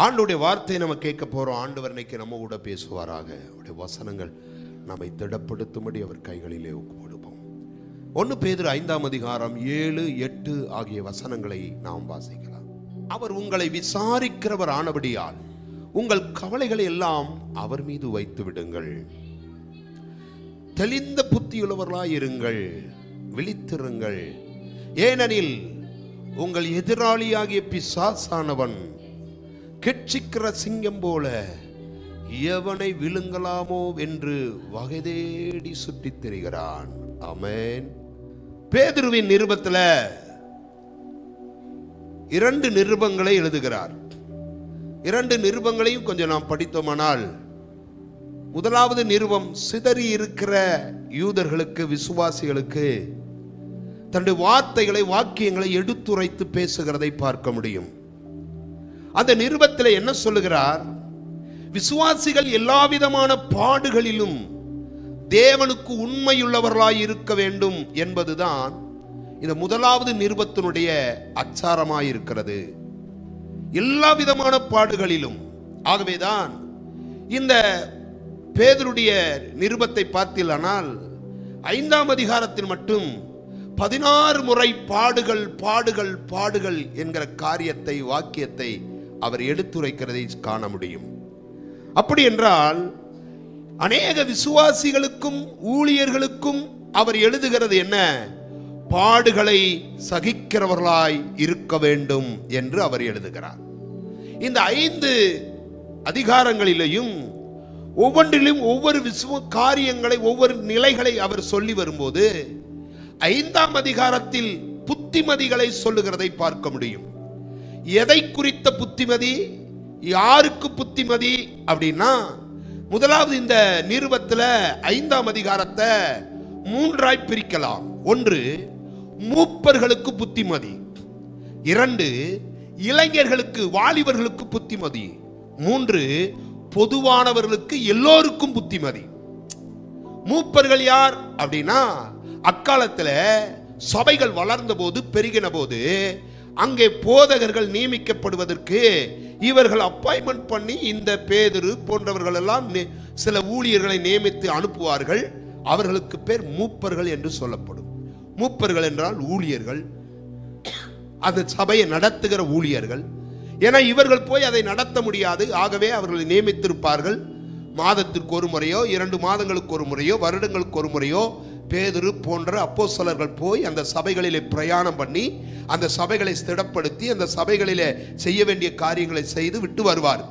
ஆண்டவருடைய வார்த்தையை நம்ம கேட்க போறோம். ஆண்டவர் இன்னைக்கு நம்ம கூட பேசுவாராக. அவருடைய வசனங்கள் நம்மை திடப்படுத்தும்படி அவர் கைகளிலே ஒப்புக்கொடுப்போம். 1 பேதுரு 5ஆம் அதிகாரம் 7, 8 ஆகிய வசனங்களை நாம் வாசிக்கலாம். அவர் உங்களை விசாரிக்கிறவர் ஆனபடியால் உங்கள் கவலைகளை எல்லாம் அவர் மீது வைத்து விடுங்கள். தெளிந்த புத்தியுள்ளவர்களாய் இருங்கள், விழித்திருங்கள். ஏனெனில் உங்கள் எதிராளியாகிய பிசாசானவன் கெட்சிக்கிற சிங்கம் போல எவனை விழுங்கலாமோ என்று வகை தேடி சுற்றித் திரிகிறான். ஆமென். பேதுருவின் நிருபத்தில் 2 நிருபங்களை எழுதுகிறார். 2 நிருபங்களையும் கொஞ்சம் நாம் படித்தோமானால், முதலாவது நிருபம் சிதறி இருக்கிற யூதர்களுக்கு, விசுவாசிகளுக்கு தன்னுடைய வார்த்தைகளை, வாக்கியங்களை எடுத்துரைத்து பேசுகிறதை பார்க்க முடியும். அந்த நிருபத்தில் என்ன சொல்லுகிறார்? விசுவாசிகள் எல்லாவிதமான பாடுகளிலும் தேவனுக்கு உண்மையுள்ளவர்களாய் இருக்க வேண்டும் என்பதுதான் இந்த முதலாவது நிருபத்தினுடைய அச்சாரமாய் இருக்கிறது. எல்லா விதமான பாடுகளிலும். ஆகவேதான் இந்த பேதுருடைய நிருபத்தை பார்த்தீர்களானால் 5ஆம் அதிகாரத்தில் மட்டும் 16 முறை பாடுகள் பாடுகள் பாடுகள் என்கிற காரியத்தை, வாக்கியத்தை அவர் எடுத்துரைக்கிறதை காண முடியும். அப்படி என்றால் அநேக விசுவாசிகளுக்கும் ஊழியர்களுக்கும் அவர் எழுதுகிறது என்ன? பாடுகளை சகிக்கிறவர்களாய் இருக்க வேண்டும் என்று அவர் எழுதுகிறார். இந்த 5 அதிகாரங்களிலேயும் ஒவ்வொன்றிலும் ஒவ்வொரு காரியங்களை, ஒவ்வொரு நிலைகளை அவர் சொல்லி வரும்போது 5ஆம் அதிகாரத்தில் புத்திமதிகளை சொல்லுகிறதை பார்க்க முடியும். எதை குறித்த புத்திமதி, யாருக்கு புத்திமதி அப்படின்னா, முதலாவது இந்த நிருபத்தில் 5ஆம் அதிகாரத்தை 3ஆய் பிரிக்கலாம். 1 மூப்பர்களுக்கு புத்திமதி, 2 இளைஞர்களுக்கு, வாலிபர்களுக்கு புத்திமதி, 3 பொதுவானவர்களுக்கு, எல்லோருக்கும் புத்திமதி. மூப்பர்கள் யார் அப்படின்னா, அக்காலத்தில் சபைகள் வளர்ந்த போது, பெருகின போது அங்கே போதகர்கள் நியமிக்கப்படுவதற்கு இவர்கள் அப்பாயின்மெண்ட் பண்ணி இந்த பேதுரு போன்றவர்கள் எல்லாம் சில ஊழியர்களை நியமித்து அனுப்புவார்கள். அவர்களுக்கு பேர் மூப்பர்கள் என்று சொல்லப்படும். மூப்பர்கள் என்றால் ஊழியர்கள், அந்த சபையை நடத்துகிற ஊழியர்கள். ஏன்னா இவர்கள் போய் அதை நடத்த முடியாது. ஆகவே அவர்களை நியமித்திருப்பார்கள். மாதத்திற்கு ஒரு முறையோ, 2 மாதங்களுக்கு ஒரு முறையோ, வருடங்களுக்கு ஒரு முறையோ பேதுரு போன்ற அப்போஸ்தலர்கள் போய் அந்த சபைகளிலே பிரயாணம் பண்ணி அந்த சபைகளை ஸ்திரப்படுத்தி அந்த சபைகளிலே செய்ய வேண்டிய காரியங்களை செய்து விட்டு வருவார்.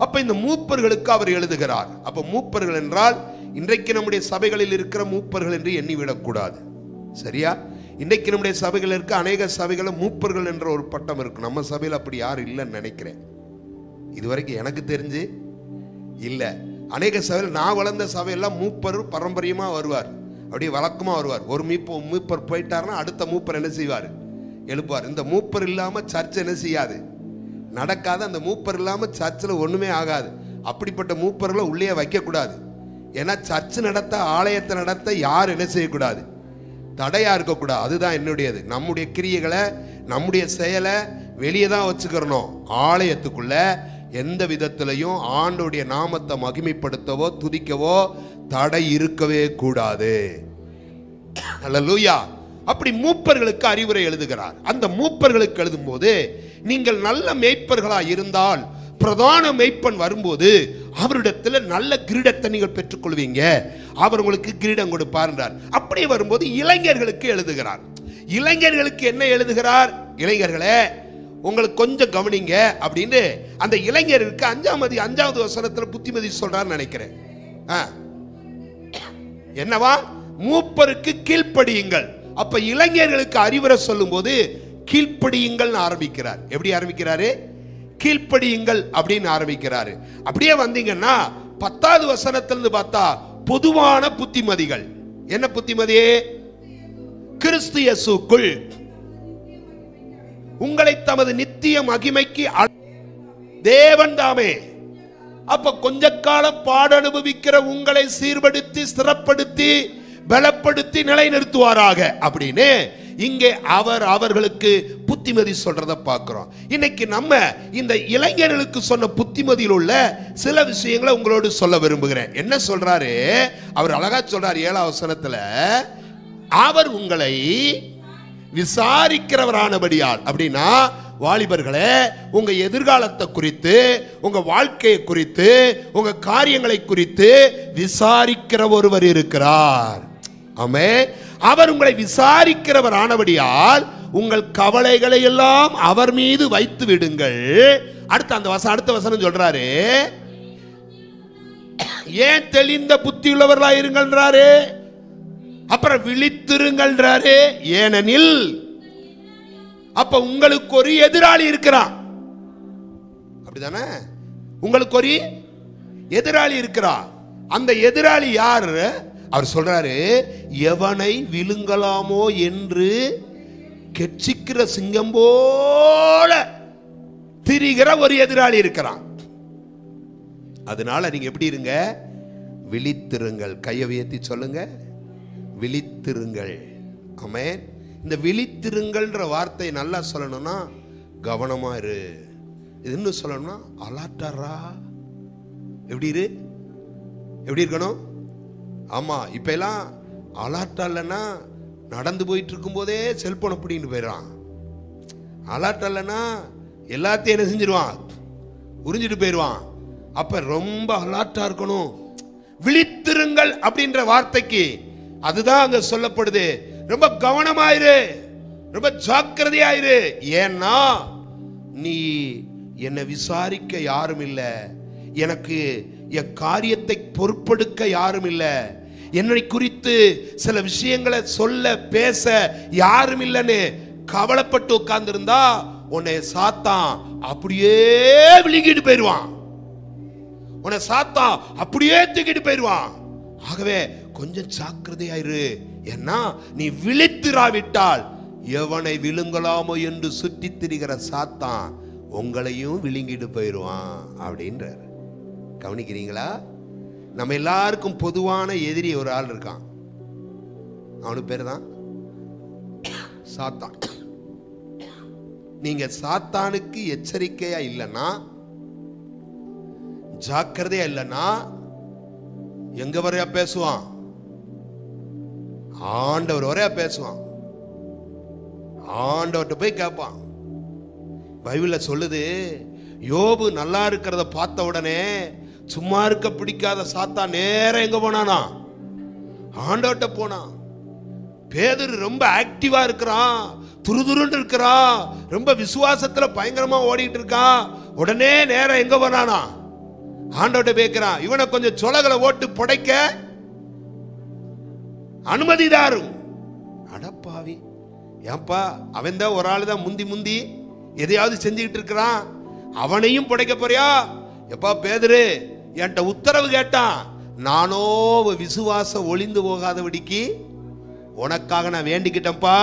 அப்ப இந்த மூப்பர்களுக்கு அவர் எழுதுகிறார். அப்ப மூப்பர்கள் என்றால் இன்றைக்கு நம்முடைய சபைகளில் இருக்கிற மூப்பர்கள் என்று எண்ணிவிடக்கூடாது. சரியா? இன்றைக்கு நம்முடைய சபைகள் இருக்க அநேக சபைகளில் மூப்பர்கள் என்ற ஒரு பட்டம் இருக்கு. நம்ம சபையில் அப்படி யாரும் இல்லைன்னு நினைக்கிறேன். இதுவரைக்கும் எனக்கு தெரிஞ்சு இல்லை. அநேக சபையில், நான் வளர்ந்த சபையெல்லாம் மூப்பர் பரம்பரியமாக வருவார், அப்படியே வழக்கமாக வருவார். ஒரு மூப்பர் போயிட்டாருன்னா அடுத்த மூப்பர் என்ன செய்வார்? எழுப்புவார். இந்த மூப்பர் இல்லாமல் சர்ச் என்ன செய்யாது, நடக்காது. அந்த மூப்பர் இல்லாமல் சர்ச்சில் ஒன்றுமே ஆகாது. அப்படிப்பட்ட மூப்பர்களை உள்ளே வைக்கக்கூடாது. ஏன்னா சர்ச் நடத்த, ஆலயத்தை நடத்த யார் என்ன செய்யக்கூடாது? தடையாக இருக்கக்கூடாது. அதுதான் என்னுடையது. நம்முடைய கிரியைகளை, நம்முடைய செயலை வெளியே தான் வச்சுக்கிறணும். ஆலயத்துக்குள்ள எந்த விதத்திலையும் ஆண்டவருடைய நாமத்தை மகிமைப்படுத்தவோ துதிக்கவோ தடை இருக்கவே கூடாது. அல்லேலூயா. அப்படி மூப்பர்களுக்கு அறிவுரை எழுதுகிறார். அந்த மூப்பர்களுக்கு எழுதும் போது, நீங்கள் நல்ல மேய்ப்பர்களாக இருந்தால் பிரதான மேய்ப்பன் வரும்போது அவரிடத்தில் நல்ல கிரீடத்தை நீங்கள் பெற்றுக்கொள்வீங்க, அவர் உங்களுக்கு கிரீடம் கொடுப்பார் என்றார். அப்படியே வரும்போது இளைஞர்களுக்கு எழுதுகிறார். இளைஞர்களுக்கு என்ன எழுதுகிறார்? இளைஞர்களே, உங்களுக்கு கொஞ்சம் கவனிங்க அப்படின்னு அந்த இளைஞருக்கு 5வது வசனத்தில் புத்திமதி சொல்றார் நினைக்கிறேன். என்னவா? மூப்பருக்கு கீழ்ப்படியுங்கள். அப்ப இளைஞர்களுக்கு அறிவுரை சொல்லும் போது கீழ்ப்படியுங்கள் ஆரம்பிக்கிறார். எப்படி ஆரம்பிக்கிறாரு? கீழ்ப்படியுங்கள் அப்படின்னு ஆரம்பிக்கிறாரு. அப்படியே வந்தீங்கன்னா 10வது வசனத்திலிருந்து பார்த்தா பொதுவான புத்திமதிகள். என்ன புத்திமதி? கிறிஸ்து இயேசுக்குள் உங்களை தமது நித்திய மகிமைக்கு தேவன் தாமே. அப்ப கொஞ்ச காலம் பாட அனுபவிக்கிற உங்களை சீர்படுத்தி, ஸ்திரப்படுத்தி, பலப்படுத்தி நிலைநிறுத்துவாராக அப்படின்னு இங்கே அவர் அவர்களுக்கு புத்திமதி சொல்றத பார்க்கிறோம். இன்னைக்கு நம்ம இந்த இளைஞர்களுக்கு சொன்ன புத்திமதியில் உள்ள சில விஷயங்களை உங்களோடு சொல்ல விரும்புகிறேன். என்ன சொல்றாரு? அவர் அழகா சொல்றாரு 7ஆம் வசனத்துல, அவர் உங்களை விசாரிக்கிறவரானபடியால். அப்படின்னா வாலிபர்களே, உங்க எதிர்காலத்தை குறித்து, உங்க வாழ்க்கையை குறித்து, உங்க காரியங்களை குறித்து விசாரிக்கிற ஒருவர் இருக்கிறார். ஆமென். அவர் உங்களை விசாரிக்கிறவர் ஆனபடியால் உங்கள் கவலைகளை எல்லாம் அவர் மீது வைத்து விடுங்கள். அடுத்த வசனம் சொல்றாரு, ஏன் தெளிந்த புத்தி உள்ளவர்களா இருங்கள்ன்றாரு. அப்புறம் விழித்திருங்கள்ன்றாரு. ஏனெனில் அப்ப உங்களுக்கு ஒரு எதிராளி இருக்கிறான். அப்படிதானே? உங்களுக்கு ஒரு எதிராளி இருக்கிறான். அந்த எதிராளி யாரு? அவர் சொல்றாரு, எவனை விழுங்கலாமோ என்று கெச்சிக்கிற சிங்கம் போல திரிகிற ஒரு எதிராளி இருக்கிறான். அதனால நீங்க எப்படி இருங்க? விழித்திருங்கள். கையை உயர்த்தி சொல்லுங்க, விழித்திருங்கள். ஆமென். இந்த விழித்திருங்கள்ன்ற வார்த்தை நல்லா சொல்லணும்னா கவனமா இரு. இது இன்னும் சொல்லணும்னா அலாட்டாரா. எப்படி இரு? எப்படி இருக்கணும்? ஆமா, இப்ப எல்லாம் அலாட்டா இல்லைன்னா நடந்து போயிட்டு இருக்கும் போதே செல்போனை பிடிக்கிட்டு போயிடறான். அலாட்டா இல்லைன்னா எல்லாத்தையும் என்ன செஞ்சிருவான்? உறிஞ்சிட்டு போயிடுவான். அப்ப ரொம்ப அலாட்டா இருக்கணும். விழித்திருங்கள் அப்படின்ற வார்த்தைக்கு அதுதான் அங்க சொல்லப்படுது. ரொம்ப கவனமாயிரு, ரொம்ப ஜாக்கிரதையாயிரு. ஏன்னா நீ என்னை விசாரிக்க யாரும் இல்லை, எனக்கு என் காரியத்தை பொறுப்பெடுக்க யாரும் இல்லை, என்னை குறித்து சில விஷயங்களை சொல்ல பேச யாரும் இல்லைன்னு கவலைப்பட்டு உட்கார்ந்து இருந்தா உன்னை சாத்தான் அப்படியே விழுங்கிட்டு போயிடுவான். உன்னை சாத்தான் அப்படியே தூக்கிட்டு போயிடுவான். ஆகவே கொஞ்சம் ஜாக்கிரதையாயிரு. ஏன்னா நீ விழித்திராவிட்டால் எவனை விழுங்கலாமோ என்று சுற்றி திரிகிற சாத்தான் உங்களையும் விழுங்கிட்டு போயிடுவான் அப்படின்றார். கவனிக்கிறீங்களா? நம்ம எல்லாருக்கும் பொதுவான எதிரி ஒரு ஆள் இருக்கான். அவனுக்கு பேர் தான் சாத்தான். நீங்க சாத்தானுக்கு எச்சரிக்கையா இல்லைன்னா, ஜாக்கிரதையா இல்லைன்னா எங்க வரையா பேசுவான்? ஆண்டவர் வரையா பேசுவான். ஆண்டவர்கிட்ட போய் கேட்பான். பைபிள்ல சொல்லுது, யோபு நல்லா இருக்கிறத பார்த்த உடனே சும்மா இருக்க பிடிக்காத சாத்தான் நேரம் எங்க போனானா? ஆண்டவர்கிட்ட போனான். பேதுரு ரொம்ப ஆக்டிவா இருக்கிறான், துருதுருன்னு இருக்கிறான், ரொம்ப விசுவாசத்துல பயங்கரமா ஓடிட்டு இருக்கான். உடனே நேரம் எங்க போனானா? ஆண்டவர்கிட்ட பேக்கிறான். இவனை கொஞ்சம் சொலகளை ஓட்டு புடைக்க அனுமதிதாரும். அடப்பாவி, ஏன்பா அவன் தான் ஒரு ஆள் தான் முந்தி முந்தி எதையாவது செஞ்சுக்கிட்டு இருக்கிறான், அவனையும் புடைக்க போறியா? எப்பா பேதுரு, என்கிட்ட உத்தரவு கேட்டான், நானோ விசுவாசம் ஒளிந்து போகாதபடிக்கு உனக்காக நான் வேண்டிக்கிட்டேன்ப்பா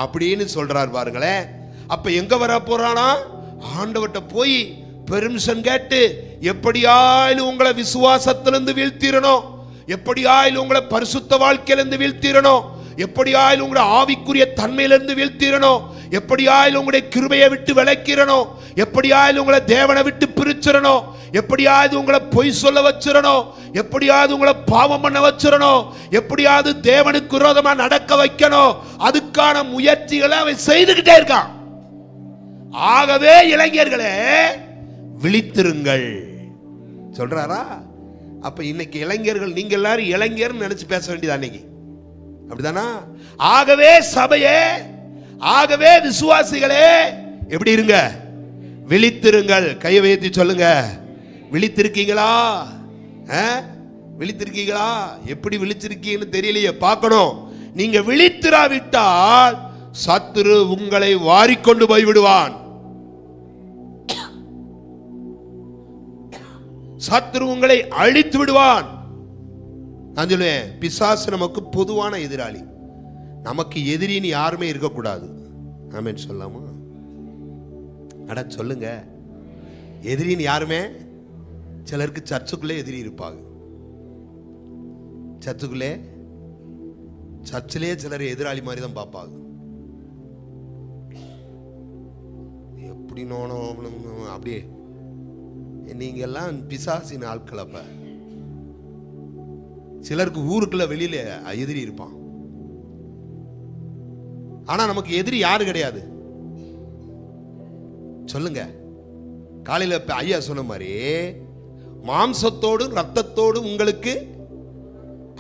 அப்படின்னு சொல்றார் பாருங்களேன். அப்ப எங்க வர போறானா? ஆண்டவர்கிட்ட போய் பெர்மிஷன் கேட்டு, எப்படியாயிலும் உங்களை விசுவாசத்திலிருந்து வீழ்த்திரணும், எப்படியாயிலும் உங்களை பரிசுத்த வாழ்க்கையிலிருந்து வீழ்த்திரணும், எப்படியாயிலும் உங்களை ஆவிக்குரிய தன்மையிலிருந்து வீழ்த்திரணும், எப்படியாயிலும் உங்களுடைய கிருபையை விட்டு விலக்கிறணும், எப்படியாயிலும் உங்களை தேவனை விட்டு பிரிச்சிடணும், எப்படியாவது உங்களை பொய் சொல்ல வச்சிடணும், எப்படியாவது உங்களை பாவம் பண்ண வச்சிடணும், எப்படியாவது தேவனுக்கு விரோதமா நடக்க வைக்கணும். அதுக்கான முயற்சிகளை அவன் செய்துகிட்டே இருக்கான். ஆகவே இளைஞர்களே விழித்திருங்கள் சொல்றாரா? அப்ப இன்னைக்கு இளைஞர்கள், நீங்க எல்லாரும் இளைஞர் நினைச்சு பேச வேண்டியது அன்னைக்கு, அப்படிதானா? ஆகவே சபையே, ஆகவே விசுவாசிகளே எப்படி இருங்க? விழித்திருங்கள். கையை உயர்த்தி சொல்லுங்க, விழித்திருக்கீங்களா? விழித்திருக்கீங்களா? எப்படி விழிச்சிருக்கீங்கன்னு தெரியலையே, பார்க்கணும். நீங்க விழித்திராவிட்டால் சத்துரு உங்களை வாரிக்கொண்டு போய்விடுவான். சத்துரு உங்களை அழித்து விடுவான். நான் சொல்லுவேன், பிசாசு நமக்கு பொதுவான எதிராளி. நமக்கு எதிரின்னு யாருமே இருக்கக்கூடாது. ஆமென் சொல்லாமா? அட சொல்லுங்க, எதிரின்னு யாருமே. சிலருக்கு சர்ச்சுக்குள்ளே எதிரி இருப்பாங்க. சர்ச்சிலே சிலர் எதிராளி மாதிரி தான் பார்ப்பாங்க. இப்படி நோனோம் அப்படியே. நீங்க எல்லாம் பிசாசின் ஆட்கள். அப்ப சிலருக்கு ஊருக்குள்ள வெளியில எதிரி இருப்பான். ஆனா நமக்கு எதிரி யாரு கிடையாது சொல்லுங்க. காலையில ஐயா சொன்ன மாதிரி மாம்சத்தோடும் ரத்தத்தோடும் உங்களுக்கு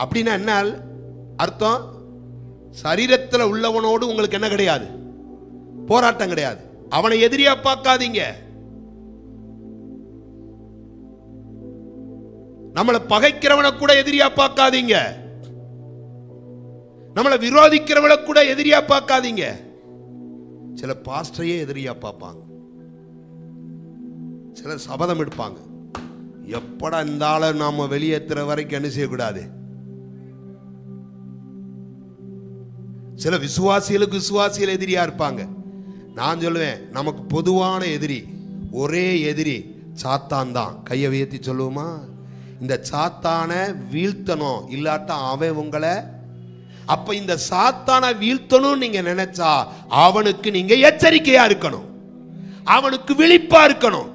அப்படின்னா என்ன அர்த்தம்? சரீரத்தில் உள்ளவனோடு உங்களுக்கு என்ன கிடையாது? போராட்டம் கிடையாது. அவனை எதிரியா பார்க்காதீங்க. நம்மளை பகைக்கிறவனை கூட எதிரியா பார்க்காதீங்க. நம்மளை விரோதிக்கிறவனை கூட எதிரியா பார்க்காதீங்க. சில பாஸ்டரையே எதிரியா பார்ப்பாங்க. சிலர் சபதம் எடுப்பாங்க, எப்படா இந்த ஆளை நாம வெளியேற்றுற வரைக்கும் என்ன செய்யக்கூடாது. சில விசுவாசிகளுக்கு விசுவாசிகள் எதிரியா இருப்பாங்க. நான் சொல்லுவேன், நமக்கு பொதுவான எதிரி, ஒரே எதிரி சாத்தான் தான். கையை உயர்த்தி சொல்லுவோமா? இந்த சாத்தானை வீழ்த்தணும், இல்லாட்டா அவன் உங்களை. அப்ப இந்த சாத்தானை வீழ்த்தணும் நீங்க நினைச்சா அவனுக்கு நீங்க எச்சரிக்கையா இருக்கணும், அவனுக்கு விழிப்பா இருக்கணும்,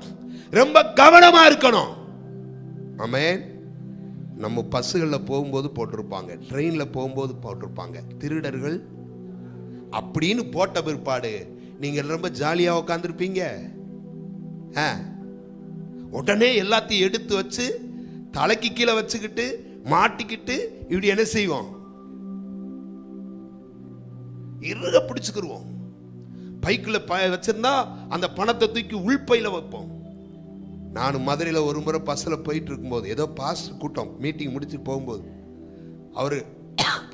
ரொம்ப கவனமா இருக்கணும். ஆமென். நம்ம பஸ்ஸுகளில் போகும்போது போட்டிருப்பாங்க, ட்ரெயினில் போகும்போது போட்டிருப்பாங்க, திருடர்கள் அப்படின்னு போட்ட பிற்பாடு நீங்கள் ரொம்ப ஜாலியாக உட்காந்துருப்பீங்க. உடனே எல்லாத்தையும் எடுத்து வச்சு தலைக்கு கீழே வச்சுக்கிட்டு மாட்டிக்கிட்டு இப்படி என்ன செய்வோம்? இறுக பிடிச்சுக்கிடுவோம். பைக்குள்ள வச்சிருந்தா அந்த பணத்தை தூக்கி உள்பையில வைப்போம். நான் மதுரையில் ஒரு முறை பஸ்ஸில் போயிட்டு இருக்கும்போது ஏதோ பாஸ் கூட்டம் மீட்டிங் முடிச்சு போகும்போது அவர்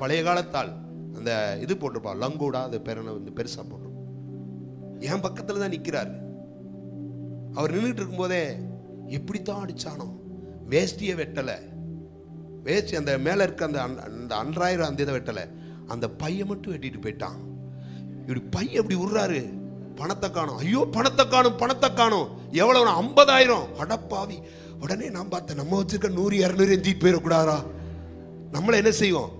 பழைய காலத்தால் அந்த இது போட்டிருப்பார், லங்கூடா, அது பேர வந்து பெருசாக போட்டிருப்போம். என் பக்கத்தில் தான் நிற்கிறார். அவர் நின்றுட்டு இருக்கும்போதே எப்படித்தான் அடித்தானோ, வேஷ்டியை வெட்டலை, வேஷ்டி அந்த மேலே இருக்க அந்த அன்றாயிரம் அந்த இதை வெட்டலை, அந்த பையை மட்டும் வெட்டிட்டு போயிட்டான். இப்படி பைய எப்படி விடுறாரு, பணத்தை காணும். ஐயோ பணத்தை காணும், பணத்தை காணும். எவ்வளவு? 50,000. அடப்பாவி. உடனே நான் பார்த்தேன், நம்ம வச்சிருக்க 100 200 எந்திட்டு போயிடக்கூடாதா? நம்மள என்ன செய்வோம்?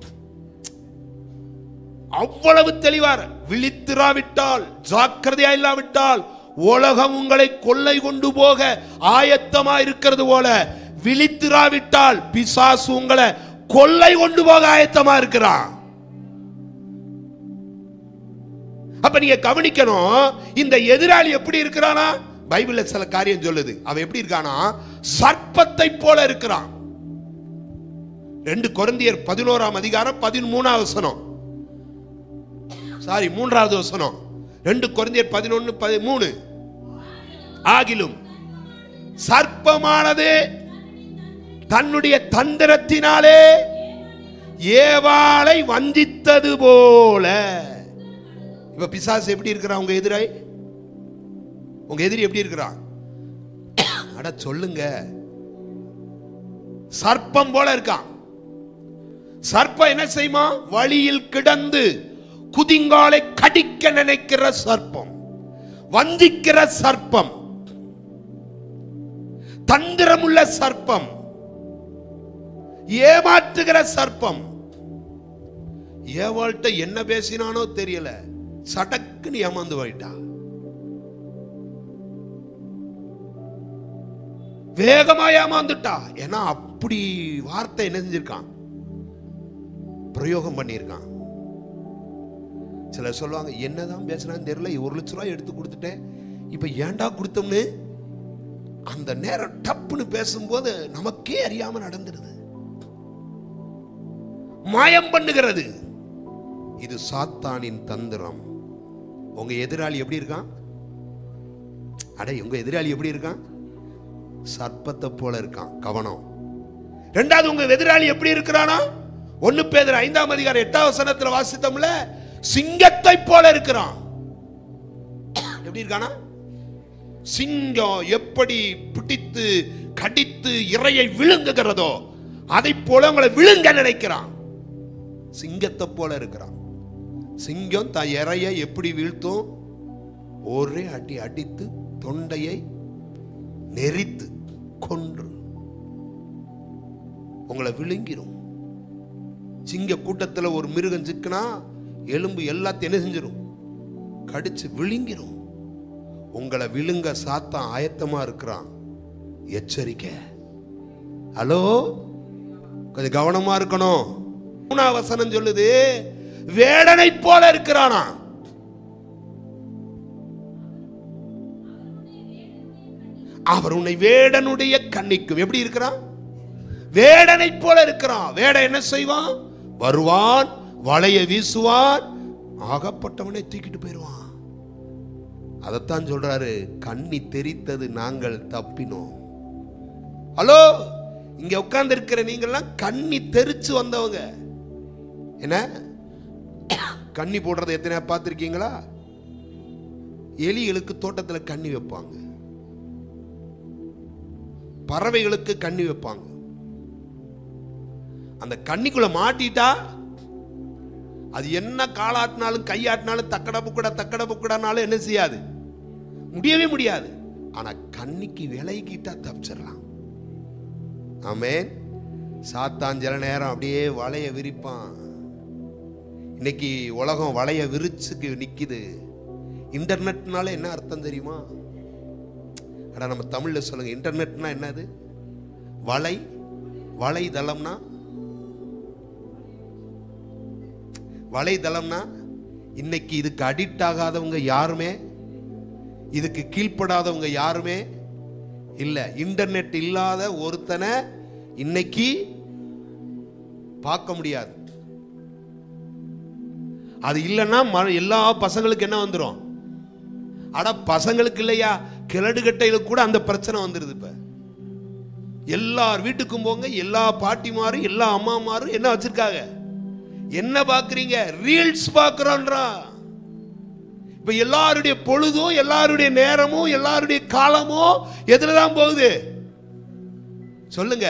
அவ்வளவு தெளிவார். விழித்திராவிட்டால், ஜாக்கிரதையா இல்லாவிட்டால் உலகம் உங்களை கொள்ளை கொண்டு போக ஆயத்தமா இருக்கிறது போல, விழித்திராவிட்டால் பிசாசு உங்களை கொள்ளை கொண்டு போக ஆயத்தமா இருக்கிறான். அப்ப நீங்க கவனிக்கணும், இந்த எதிராளி எப்படி இருக்கிறானா? பைபிள்ல சில காரியம் சொல்லுது. அவன் எப்படி இருக்கானா? சர்ப்பத்தை போல இருக்கிறான். 2 கொரிந்தியர் 11ஆம் அதிகாரம் 13ஆம் வசனம், சாரி 3ஆவது வசனம். 2 கொரிந்தியர் 11:13. ஆகிலும் சர்ப்பமானது தன்னுடைய தந்திரத்தினாலே ஏவாளை வஞ்சித்தது போல. இப்ப பிசாசு எப்படி இருக்கிறான்? உங்க எதிராய், உங்க எதிரி எப்படி இருக்கிறான்? அட சொல்லுங்க, சர்ப்பம் போல இருக்கான். சர்ப்பம் என்ன செய்யுமா? வழியில் கிடந்து குதிங்காலை கடிக்க நினைக்கிற சர்ப்பம், வஞ்சிக்கிற சர்ப்பம், தந்திரமுள்ள சர்ப்பம், ஏமாற்றுகிற சர்ப்பம். ஏவாள்கிட்ட என்ன பேசினானோ தெரியல, சடக்குன்னு ஏமாந்து போயிட்டா. வேகமா ஏமாந்துட்டா. ஏன்னா அப்படி வார்த்தை என்ன செஞ்சிருக்கான்? பிரயோகம் பண்ணியிருக்கான். சிலர் சொல்லுவாங்க, என்னதான் பேசுறான்னு தெரியல, 1 லட்சம் ரூபாய் எடுத்து கொடுத்துட்டேன், இப்ப ஏண்டா கொடுத்தோம்னு. அந்த நேரம் டப்புன்னு பேசும்போது நமக்கே அறியாம நடந்துருது. மாயம் பண்ணுகிறது. இது சாத்தானின் தந்திரம். உங்க எதிராளி எப்படி இருக்கான்? அட உங்க எதிராளி எப்படி இருக்கான்? சர்ப்பத்தை போல இருக்கான். கவனம். 2வது, உங்க எதிராளி எப்படி இருக்கிறானா? 1 பேதுரு 5ஆம் அதிகாரம் 8ஆம் வசனத்துல வாசித்தோம்ல, சிங்கத்தை போல இருக்கிறான். எப்படி இருக்கானா? சிங்கம் எப்படி பிடித்து கடித்து இரையை விழுங்குகிறதோ அதை போல உங்களை விழுங்க நினைக்கிறான். சிங்கத்தை போல இருக்கிறான். சிங்கம் தன் இரையை எப்படி வீழ்த்தும்? ஒரே அடி அடித்து தொண்டையை நெரித்து கொன்று உங்களை விழுங்கிரும். சிங்க கூட்டத்தில் ஒரு மிருகம் சிக்கினா எலும்பு எல்லாத்தையும் என்ன செஞ்சிடும்? கடிச்சு விழுங்கிரும். உங்களை விழுங்க சாத்தான் ஆயத்தமா இருக்கிறான். எச்சரிக்கை. ஹலோ, கொஞ்சம் கவனமா இருக்கணும். 3ஆம் வசனம் சொல்லுது, வேடனை போல இருக்கிறானா. அவர் உன்னை வேடனுடைய கண்ணிக்கும். எப்படி இருக்கிறான்? வேடனை போல இருக்கிறான். வேடன் என்ன செய்வான்? வருவான், வலைய வீசுவான், ஆகப்பட்டவனை தூக்கிட்டு போயிடுவான். அதத்தான் சொல்றாரு, கண்ணி தெரித்தது நாங்கள் தப்பினோம். ஹலோ, இங்க உட்கார்ந்து இருக்கிற நீங்கள்லாம் கண்ணி தெரிச்சு வந்தவங்க. என்ன கண்ணி போடுறதை எத்தனை பார்த்திருக்கீங்களா? எலிகளுக்கு தோட்டத்தில் கண்ணி வைப்பாங்க, பறவைகளுக்கு கண்ணி வைப்பாங்க. அந்த கண்ணிக்குள்ள மாட்டிட்டா அது என்ன காலாட்டினாலும் கையாட்டினாலும் தக்கட புக்கடானாலும் என்ன செய்யாது, முடியவே முடியாது. ஆனா கண்ணிக்கு விலகிட்டா தப்பிச்சிடலாம். ஆமென். சாத்தான் சில நேரம் அப்படியே வலைய விரிப்பான். இன்னைக்கு உலகம் வலைய விரிச்சுக்கு நிக்குது. இன்டர்நெட்னால என்ன அர்த்தம் தெரியுமா? அட நம்ம தமிழ்ல சொல்லுங்க, இன்டர்நெட்னா என்னது? வலைதளம்னா வலைதளம்னா இன்னைக்கு இதுக்கு அடிக்ட் ஆகாதவங்க யாருமே, இதுக்கு கீழ்ப்படாதவங்க யாருமே இல்ல. இன்டர்நெட் இல்லாத ஒருத்தனை இன்னைக்கு பார்க்க முடியாது. அது இல்லைன்னா எல்லா பசங்களுக்கு என்ன வந்துடும்? அட பசங்களுக்கு இல்லையா, கிழடுகட்டையில கூட அந்த பிரச்சனை வந்துருது. இப்ப எல்லார் வீட்டுக்கும் போங்க, எல்லா பாட்டிமாரும் எல்லா அம்மாமாரும் என்ன வச்சிருக்காங்க? என்ன பாக்குறீங்க? ரீல்ஸ் பாக்குறோன்றா. இப்ப எல்லாருடைய பொழுதும், எல்லாருடைய நேரமும், எல்லாருடைய காலமும் எதுலதான் போகுது சொல்லுங்க?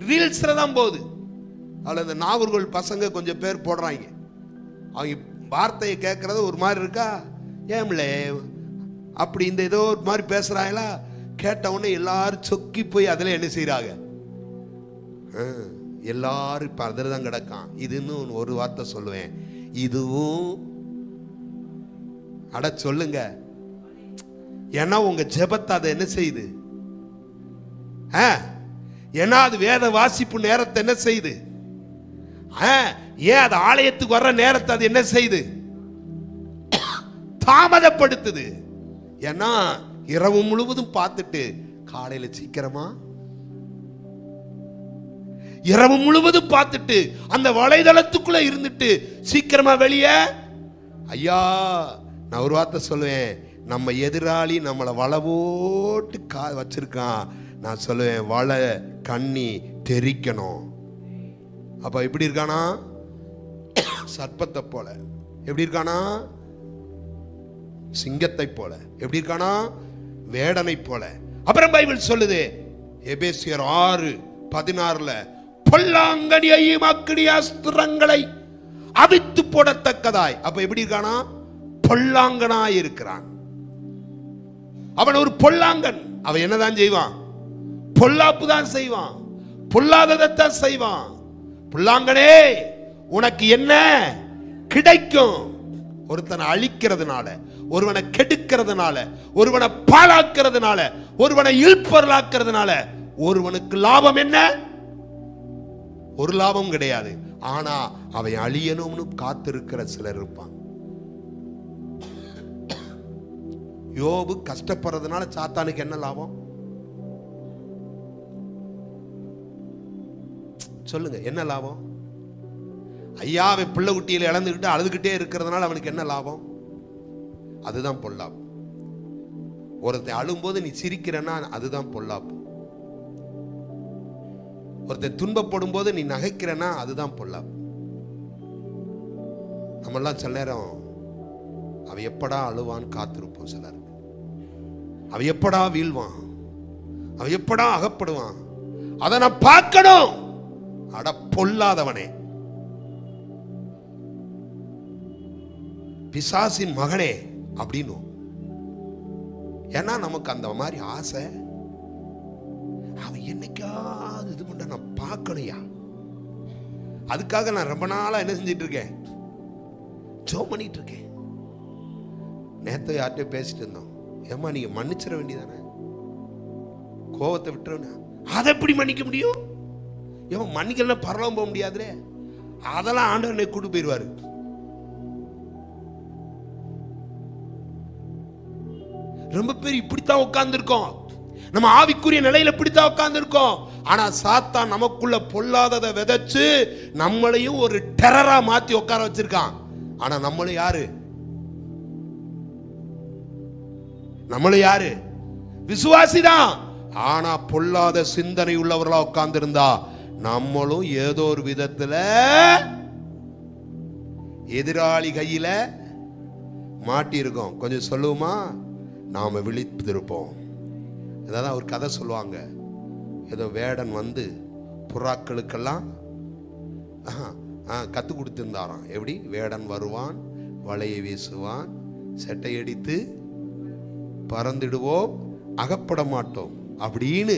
ரீல்ஸ்ல தான் போகுது. அதுல இந்த நாகர்கோவில் பசங்க கொஞ்சம் பேர் போடுறாங்க. அவங்க வார்த்தையை கேட்கறது ஒரு மாதிரி இருக்கா, ஏம்ல அப்படி இந்த ஏதோ ஒரு மாதிரி பேசுறாங்களா, கேட்டவுடனே எல்லாரும் சொக்கி போய் அதில் என்ன செய்யறாங்க? எல்லாரும் இப்ப அதில் தான் கிடக்கான். இதுன்னு ஒரு வார்த்தை சொல்லுவேன், இதுவும் அட சொல்லுங்க. ஏன்னா உங்க ஜெபத்தை அதை என்ன செய்யுது? ஏன்னா அது வேத வாசிப்பு நேரத்தை என்ன செய்யுது? ஏன் அது ஆலயத்துக்கு வர்ற நேரத்தை அது என்ன செய்யுது? தாமதப்படுத்துது. ஏன்னா இரவு முழுவதும் பார்த்துட்டு காலையில சீக்கிரமா, இரவு முழுவதும் பார்த்துட்டு அந்த வலைதளத்துக்குள்ள இருந்துட்டு சீக்கிரமா வெளியே. ஐயா, நான் ஒரு வார்த்தை சொல்லுவேன், நம்ம எதிராளி நம்மளை வலை போட்டு வச்சிருக்கான். நான் சொல்லுவேன், வலை கண்ணி தெரிக்கணும். அப்ப எப்படி இருக்கானா? சர்ப்பத்தை போல. எப்படி இருக்கானா? சிங்கத்தை போல. எப்படி இருக்கானா? வேடனை போல. அப்புறம் பைபிள் சொல்லுது, எபேசியர் 6:16 பொல்லாங்கனியையும் அக்கினி அஸ்திரங்களை அவித்து போடத்தக்கதாய். அப்ப எப்படி இருக்கானா? பொல்லாங்கனாய் இருக்கிறான். அவன் ஒரு பொல்லாங்கன். அவன் என்னதான் செய்வான்? பொல்லாப்பு தான் செய்வான், பொல்லாததான் செய்வான். பொல்லாங்கனே, உனக்கு என்ன கிடைக்கும்? ஒருத்தனை அழிக்கிறதுனால, ஒருவனை கெடுக்கிறதுனால, ஒருவனை பாழாக்கிறதுனால, ஒருவனை இல்பொருளாக்கிறதுனால ஒருவனுக்கு லாபம் என்ன? ஒரு லாபம் கிடையாது. ஆனா அவன் அழியணும்னு காத்திருக்கிற சிலர் இருப்பான். யோபு கஷ்டப்படுறதுனால சாத்தானுக்கு என்ன லாபம் சொல்லுங்க? என்ன லாபம்? ஐயா, அவன் பிள்ளை குட்டியில இழந்துகிட்டு அழுதுகிட்டே இருக்கிறதுனால அவனுக்கு என்ன லாபம்? அதுதான் பொல்லாப்பு. ஒருத்தன் அழும்போது நீ சிரிக்கிறன்னா அதுதான் பொல்லாப்பு. ஒருத்தன் துன்பப்படும் போது நீ நகைக்கிறன்னா அதுதான் பொல்லாப்பு. நம்மெல்லாம் சில நேரம் அவன் எப்படா அழுவான்னு காத்திருப்போம். சிலர் அவன் எப்படா வீழ்வான், அவன் எப்படா அகப்படுவான், அதை நான் பார்க்கணும். அட பொல்லாதவனே, பிசாசின் மகனே அப்படின்னு. ஏன்னா நமக்கு அந்த மாதிரி ஆசை. அவன் என்னைக்காவது இது பண்ண நான் பார்க்கலையா, அதுக்காக நான் ரொம்ப நாளா என்ன செஞ்சிட்டு இருக்கேன்? ஜெபம் பண்ணிட்டு இருக்கேன். நேற்று யார்கிட்டயும் பேசிட்டு இருந்தோம். ஏமா நீங்க மன்னிச்சிட வேண்டியதானே, கோவத்தை விட்டுறேன்னு. அதை எப்படி மன்னிக்க முடியும்? ஏன் மன்னிக்கலாம் பரவாயில்ல போக முடியாதுலே. அதெல்லாம் ஆண்டவனை கூட்டு போயிடுவாரு. ரொம்ப பேர் இப்படித்தான் உட்கார்ந்து இருக்கோம். நம்ம ஆவிக்குரிய நிலையில இப்படித்தான் உட்கார்ந்து இருக்கோம். ஆனா சாத்தான் நமக்குள்ள பொல்லாததை விதைச்சு நம்மளையும் ஒரு டெரரா மாத்தி உட்கார வச்சிருக்கான். ஆனா நம்மளும் யாரு? நம்மளும் யாரு? விசுவாசிதான். ஆனா பொல்லாத சிந்தனை உள்ளவர்களா உட்கார்ந்து இருந்தா நம்மளும் ஏதோ ஒரு விதத்துல எதிராளி கையில மாட்டி இருக்கோம். கொஞ்சம் சொல்லுவோமா? நாம விழித்திருப்போம். அதாவது ஒரு கதை சொல்லுவாங்க. ஏதோ வேடன் வந்து புறாக்களுக்கெல்லாம் கத்து கொடுத்திருந்தாராம். எப்படி? வேடன் வருவான், வலையை வீசுவான், செட்டை அடித்து பறந்துடுவோம், அகப்பட மாட்டோம் அப்படின்னு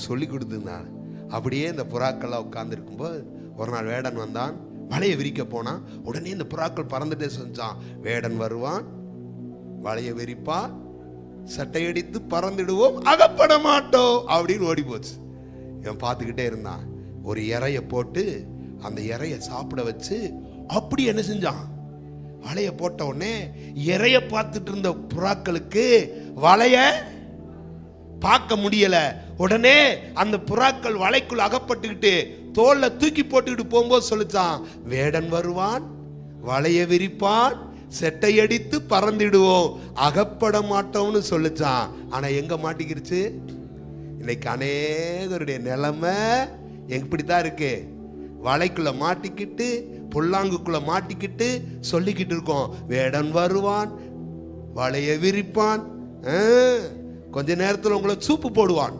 சொல்லி கொடுத்திருந்தான். அப்படியே இந்த புறாக்கள்லாம் உட்கார்ந்து இருக்கும்போது ஒரு நாள் வேடன் வந்தான், வலையை விரிக்க போனா. உடனே இந்த புறாக்கள் பறந்துட்டே செஞ்சான். வேடன் வருவான், வலையை விரிப்பான், சட்டையடித்து பறந்துடுவோம், அகப்பட மாட்டோம் அப்படின்னு ஓடி போச்சு. இவன் பார்த்துக்கிட்டே இருந்தான். ஒரு இறைய போட்டு அந்த இறைய சாப்பிட வச்சு அப்படி என்ன செஞ்சான்? வலைய போட்ட உடனே இறைய பார்த்துட்டு இருந்த புறாக்களுக்கு வலைய பார்க்க முடியல. உடனே அந்த புறாக்கள் வலைக்குள் அகப்பட்டுக்கிட்டு தோல்ல தூக்கி போட்டுக்கிட்டு போகும்போது சொல்லிச்சான், வேடன் வருவான், வலைய விரிப்பான், செட்டை அடித்து பறந்துடுவோம், அகப்பட மாட்டோம்னு சொல்லிச்சான். ஆனா எங்க மாட்டிக்கிருச்சு? இன்னைக்கு அநேகருடைய நிலைமை எப்படித்தான் இருக்கு? வலைக்குள்ள மாட்டிக்கிட்டு புல்லாங்குக்குள்ள மாட்டிக்கிட்டு சொல்லிக்கிட்டு இருக்கோம், வேடன் வருவான், வலைய விரிப்பான், கொஞ்ச நேரத்தில் உங்களை சூப்பு போடுவான்.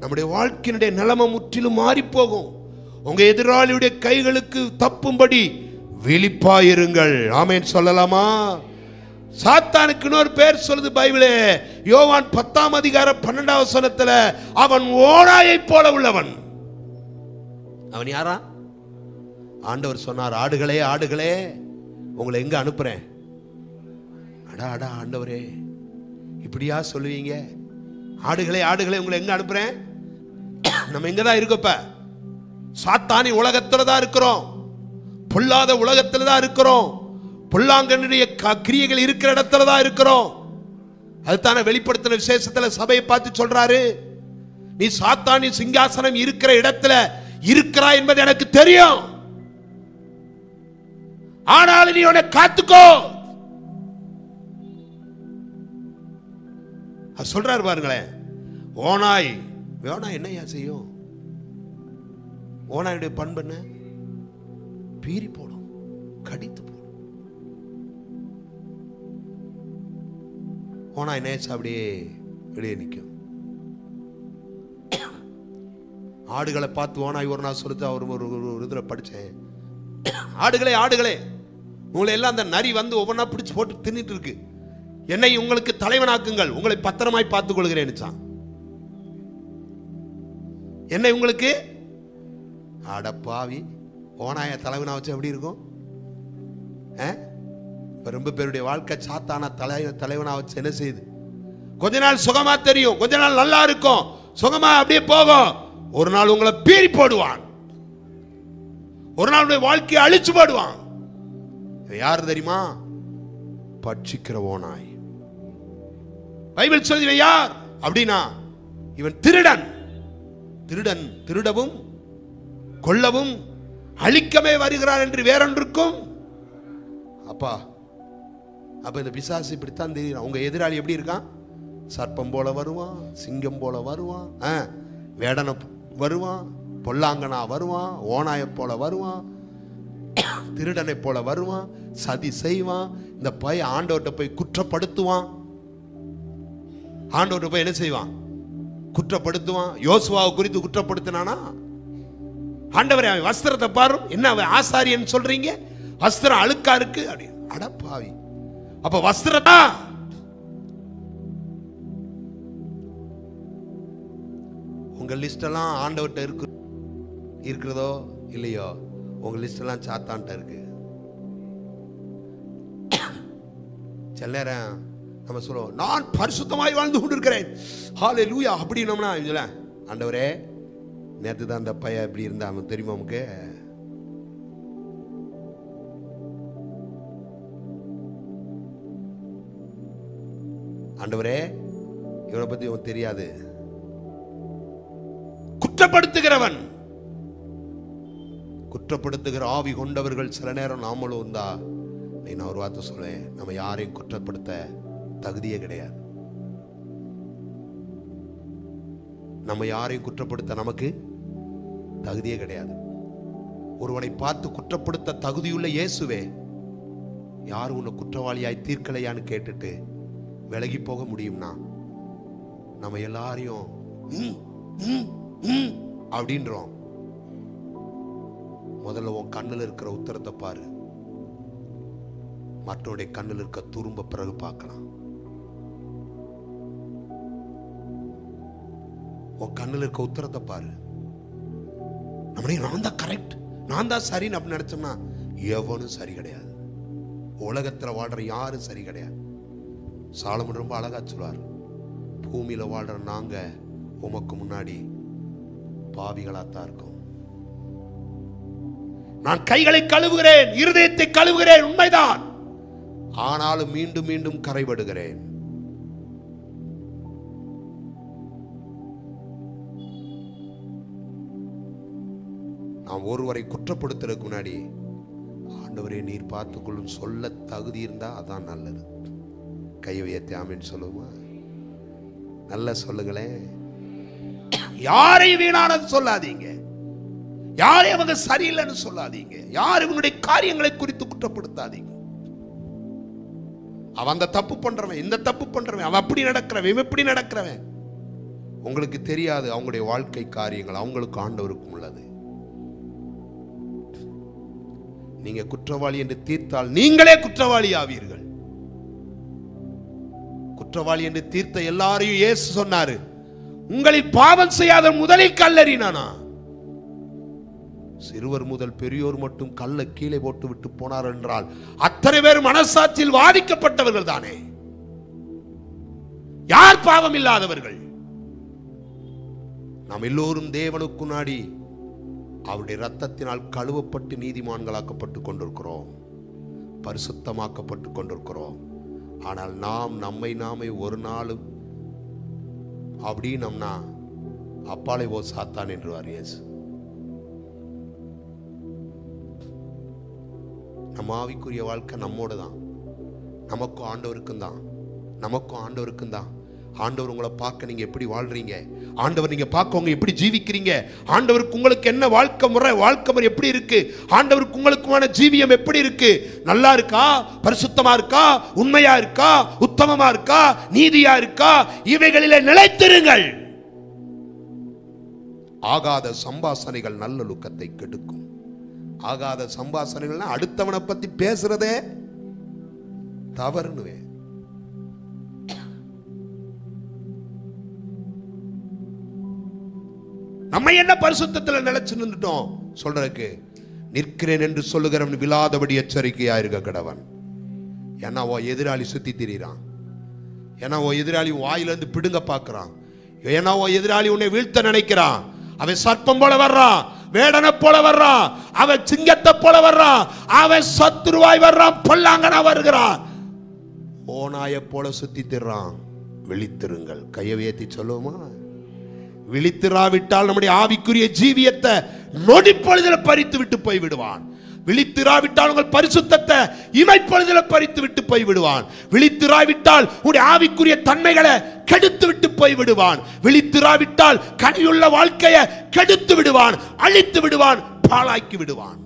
நம்முடைய வாழ்க்கையினுடைய நிலைமை முற்றிலும் மாறி போகும். உங்க எதிராளியுடைய கைகளுக்கு தப்பும்படி விழிப்பாயிருங்கள். ஆமென் சொல்லலாமா? சாத்தானுக்கு இன்னொரு பேர் சொல்லுது பைபிளே. யோவான் 10:12 அவன் ஓநாயை போல உள்ளவன். அவன் யாரா? ஆண்டவர் சொன்னார், ஆடுகளே ஆடுகளே உங்களை எங்க அனுப்புறேன்? அடா அடா ஆண்டவரே, இப்படியா சொல்லுவீங்க? ஆடுகளே ஆடுகளே உங்களை எங்க அனுப்புறேன்? நம்ம எங்கதான் இருக்கோம்? சாத்தானி உலகத்துல தான் இருக்கிறோம், பொல்லாத உலகத்துல தான் இருக்கிறோம், பொல்லாங்கனுடைய கிரியைகள் இருக்கிற இடத்துல தான் இருக்கிறோம். அதுதானே வெளிப்படுத்தின விசேஷத்துல சபையை பார்த்து சொல்றாரு, நீ சாத்தானி சிங்காசனம் இருக்கிற இடத்துல இருக்கிறாய் என்பது எனக்கு தெரியும், ஆனால் நீ உன்னை காத்துக்கோ சொல்றாரு. பாருங்களேன், ஓநாய் என்னையா செய்யும்? ஓநாயுடைய பண்பு என்ன? பீறி போடும், கடித்து போடும். ஓநாய் நேச்சு அப்படியே வெளியே நிற்கும். ஆடுகளை பார்த்து ஓநாய் ஒரு நாள் சொல்லுது, அவர் ஒரு இதுல படிச்சேன், ஆடுகளே ஆடுகளே உங்களை எல்லாம் அந்த நரி வந்து ஒவ்வொன்றா பிடிச்சு போட்டு தின்னுட்டு இருக்கு, என்னை உங்களுக்கு தலைவனாக்குங்கள், உங்களை பத்திரமாய் பார்த்துக் கொள்கிறேன். என்னை உங்களுக்கு அடப்பாவி ஓநாய தலைவனா வச்சு எப்படி இருக்கும்? ரொம்ப பேருடைய வாழ்க்கை சாத்தான தலைவனா வச்சு என்ன செய்யுது? கொஞ்ச நாள் சுகமா தெரியும், கொஞ்ச நாள் நல்லா இருக்கும், சுகமா அப்படியே போகும். ஒரு நாள் உங்களை பீறி போடுவான், ஒரு நாள் வாழ்க்கையை அழிச்சு போடுவான். யார் தெரியுமா? பட்சிக்கிற ஓநாய். பைபிள் சொல்லி யார் அப்படின்னா, இவன் திருடன். திருடன் திருடவும் கொல்லவும் அழிக்கவே வருகிறான் என்று வேறொன்றுக்கும். அப்பா அப்ப இந்த பிசாசு இப்படித்தான் தெரியும். உங்க எதிராளி எப்படி இருக்கான்? சர்ப்பம் போல வருவான், சிங்கம் போல வருவான், வேடனை வருவான், பொல்லாங்கனா வருவான், ஓநாயை போல வருவான், திருடனை போல வருவான், சதி செய்வான். இந்த பையன் ஆண்டவர்கிட்ட போய் குற்றப்படுத்துவான். ஆண்டவர்கிட்ட போய் என்ன செய்வான்? குற்றப்படுத்துவான். யோசுவாவை குறித்து குற்றப்படுத்தினானா? ஆண்டவரே அவன் வஸ்திரத்தை பாரு, என்ன அவன் ஆசாரியன்னு சொல்றீங்க, வஸ்திரம் அழுக்கா இருக்கு அப்படி. அடப்பாவி, அப்ப வஸ்திரத்தா உங்க லிஸ்ட் எல்லாம் ஆண்டவர்கிட்ட இருக்கிறதோ இல்லையோ, உங்க லிஸ்ட் எல்லாம் சாத்தான்ட்ட இருக்கு. சில நேரம் நம்ம சொல்லுவோம், நான் பரிசுத்தமாய் வாழ்ந்து கொண்டிருக்கிறேன், ஹல்லேலூயா அப்படின்னோம்னா இதுல ஆண்டவரே நேற்று தான் அந்த பையன் இப்படி இருந்தா தெரியுமா நமக்கு? ஆண்டவரே இவனை பத்தி இவன் தெரியாது. குற்றப்படுத்துகிறவன், குற்றப்படுத்துகிற ஆவி கொண்டவர்கள் சில நேரம் நாமளும் இருந்தா, நான் ஒரு வார்த்தை சொல்லேன், நம்ம யாரையும் குற்றப்படுத்த தகுதியே கிடையாது. நம்ம யாரையும் குற்றப்படுத்த நமக்கு தகுதியே கிடையாது. ஒருவனை பார்த்து குற்றப்படுத்த தகுதியுள்ள இயேசுவே, யார் உன்னை குற்றவாளியாய் தீர்க்கலையான்னு கேட்டுட்டு விலகி போக முடியும்னா, நம்ம எல்லாரையும் அப்படின்றோம். முதல்ல உன் கண்ணில் இருக்கிற உத்தரத்தை பாரு, மற்றவருடைய கண்ணில் இருக்க துரும்ப பிறகு பார்க்கலாம். உன் கண்ணில் இருக்க உத்தரத்தை பாரு. நம்மளே நான் தான் கரெக்ட், நான் தான் சரின்னு அப்படின்னு நினைச்சோம்னா எவனும் சரி கிடையாது. உலகத்துல வாழ்ற யாரும் சரி கிடையாது. சாலமன் ரொம்ப அழகா சொல்வார், பூமியில வாழ்ற நாங்க உமக்கு முன்னாடி பாவிகளாத்தான் இருக்கோம். நான் கைகளை கழுவுகிறேன், இருதயத்தை கழுவுகிறேன், உண்மைதான். ஆனாலும் மீண்டும் மீண்டும் கரைபடுகிறேன். நாம் ஒருவரை குற்றப்படுத்துறதுக்கு முன்னாடி, ஆண்டவரே நீர் பார்த்துக்கொள்ளும் சொல்ல தகுதி இருந்தா அதான் நல்லது. கையை உயர்த்தி ஆமென் சொல்லுமா? நல்ல சொல்லுங்களேன். யாரையும் வீணானது சொல்லாதீங்க, யாரையும் அவங்க சரியில்லைன்னு சொல்லாதீங்க, யாரும் இவனுடைய காரியங்களை குறித்து குற்றப்படுத்தாதீங்க. அவன் அந்த தப்பு பண்றவன், இந்த தப்பு பண்றவன், அவன் அப்படி நடக்கிறவன், இவன் இப்படி நடக்கிறவன். உங்களுக்கு தெரியாது அவங்களுடைய வாழ்க்கை காரியங்கள், அவங்களுக்கு ஆண்டவருக்கும் உள்ளது. நீங்க குற்றவாளி என்று தீர்த்தால் நீங்களே குற்றவாளி ஆவீர்கள். குற்றவாளி என்று தீர்த்த எல்லாரையும் இயேசு சொன்னாரு, உங்களில் பாவம் செய்யாத முதலில் கல்லறினானா. சிறுவர் முதல் பெரியோர் மட்டும் கல்லை கீழே போட்டு விட்டு போனார் என்றால் அத்தனை பேர் மனசாட்சியில் வாதிக்கப்பட்டவர்கள் தானே. யார் பாவம் இல்லாதவர்கள்? நாம் எல்லோரும் தேவனுக்கு முன்னாடி அவருடைய இரத்தத்தினால் கழுவப்பட்டு நீதிமான்களாக்கப்பட்டு கொண்டிருக்கிறோம், பரிசுத்தமாக்கப்பட்டு கொண்டிருக்கிறோம். ஆனால் நாம் நம்மை நாமே ஒரு நாளும் அப்படி நம்மனா அப்பாலை ஓ சாத்தான் என்றுவார் இயேசு. நம்ம ஆவிக்குரிய வாழ்க்கை நம்மோடு தான், நமக்கும் ஆண்டவருக்கும் தான், நமக்கும் ஆண்டவருக்கும் தான். ஆண்டவர் உங்களை பார்க்க நீங்க எப்படி வாழ்றீங்க, ஆண்டவர் நீங்க பார்க்க உங்க எப்படி ஜீவிக்கிறீங்க, ஆண்டவருக்கு உங்களுக்கு என்ன வாழ்க்கை முறை எப்படி இருக்கு, ஆண்டவருக்கு உங்களுக்குமான ஜீவியம் எப்படி இருக்கு, நல்லா இருக்கா, பரிசுத்தமா இருக்கா, உண்மையா இருக்கா, உத்தமமா இருக்கா, நீதியா இருக்கா, இவைகளிலே நிலைத்திருங்கள். ஆகாத சம்பாசனைகள் நல்லொழுக்கத்தை கெடுக்கும். ஆகாத சம்பாசனைகள்னா அடுத்தவனை பத்தி பேசுறதே தவறுன்னு. நம்ம என்ன பரிசுத்தத்தில் நிலைச்சு நின்றுட்டோம் சொல்றதுக்கு? நிற்கிறேன் என்று சொல்லுகிறவன் விழாதபடி எச்சரிக்கையா இருக்க கடவன். ஏன்னா எதிராளி சுத்தி திரிறான், ஏன்னா எதிராளி வாயிலிருந்து பிடுங்க பார்க்கிறான், ஏன்னா எதிராளி உன்னை வீழ்த்த நினைக்கிறான். அவன் சர்ப்பம் போல வர்றான், வேடனை போல வர்றான், அவன் சிங்கத்தை போல வர்றான், அவன் சத்துருவாய் வர்றான், பொல்லாங்கனா வருகிறான், ஓநாய போல சுத்தி திர்றான். விழித்திருங்கள். கையை உயர்த்தி சொல்லுவோமா? விழித்திராவிட்டால் நம்முடைய ஆவிக்குரிய ஜீவியத்தை நொடிப்பொழுதில் பறித்து விட்டு போய் விடுவான். விழித்திராவிட்டால் உங்கள் பரிசுத்தத்தை இமைப்பொழுதில் பறித்து விட்டு போய் விடுவான். விழித்திராவிட்டால் உங்களுடைய ஆவிக்குரிய தன்மைகளை கெடுத்து விட்டு போய் விடுவான். விழித்திராவிட்டால் கனியுள்ள வாழ்க்கையை கெடுத்து விடுவான், அழித்து விடுவான், பாழாக்கி விடுவான்.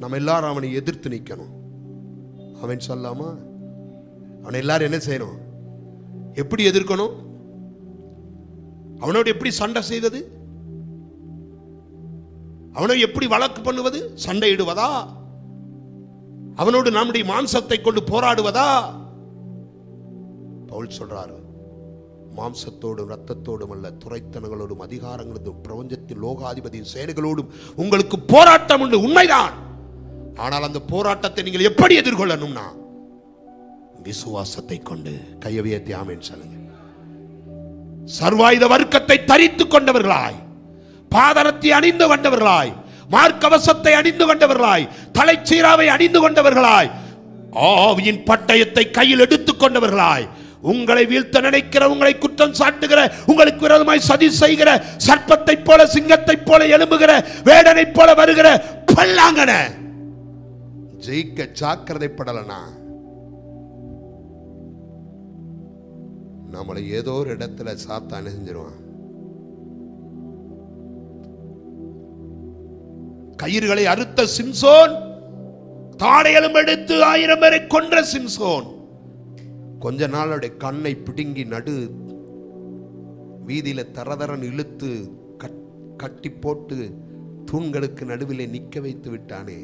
நம்ம எல்லாரும் அவனை எதிர்த்து நிற்கணும். அவன் சொல்லாமா? அவனை எல்லாரும் என்ன செய்யணும்? எப்படி எதிர்க்கணும்? அவனோடு எப்படி சண்டை செய்வது? அவனோடு எப்படி வழக்கு பண்ணுவது? சண்டையிடுவதா? அவனோடு நம்முடைய மாம்சத்தை கொண்டு போராடுவதா? பவுல் சொல்றாரு, மாம்சத்தோடும் இரத்தத்தோடும் அல்ல, துரைத்தனங்களோடும் அதிகாரங்களோடும் பிரபஞ்சத்தின் லோகாதிபதியின் செயல்களோடும் உங்களுக்கு போராட்டம் உண்டு. உண்மைதான். ஆனால் அந்த போராட்டத்தை நீங்கள் எப்படி எதிர்கொள்ளணும்னா விசுவாசத்தை கொண்டு. கையவியத்தை ஆமென் சொல்லுங்க. சர்வாயுத வர்க்கத்தை தரித்துக் கொண்டவர்களாய், பாதரத்தை அணிந்து கொண்டவர்களாய், மார்க்கவசத்தை அணிந்து கொண்டவர்களாய், தலைச்சீராவை அணிந்து கொண்டவர்களாய், ஆவியின் பட்டயத்தை கையில் எடுத்துக் கொண்டவர்களாய், உங்களை வீழ்த்த நினைக்கிற, உங்களை குற்றம் சாட்டுகிற, உங்களுக்கு விரோதமாய் சதி செய்கிற, சர்ப்பத்தை போல சிங்கத்தை போல எழும்புகிற, வேடனை போல வருகிற பல்லாங்கன ஜெயிக்க ஜாக்கிரதைப்படலனா நம்மளை ஏதோ ஒரு இடத்துல சாத்தான் செஞ்சிருவான். கயிறுகளை அறுத்த சிம்சோன், தாடையலும் எடுத்து 1000 பேரை கொன்ற சிம்சோன், கொஞ்ச நாள் அவருடைய கண்ணை பிடுங்கி நடு வீதியில தரதரன் இழுத்து கட்டி போட்டு தூண்களுக்கு நடுவிலே நிக்க வைத்து விட்டானே.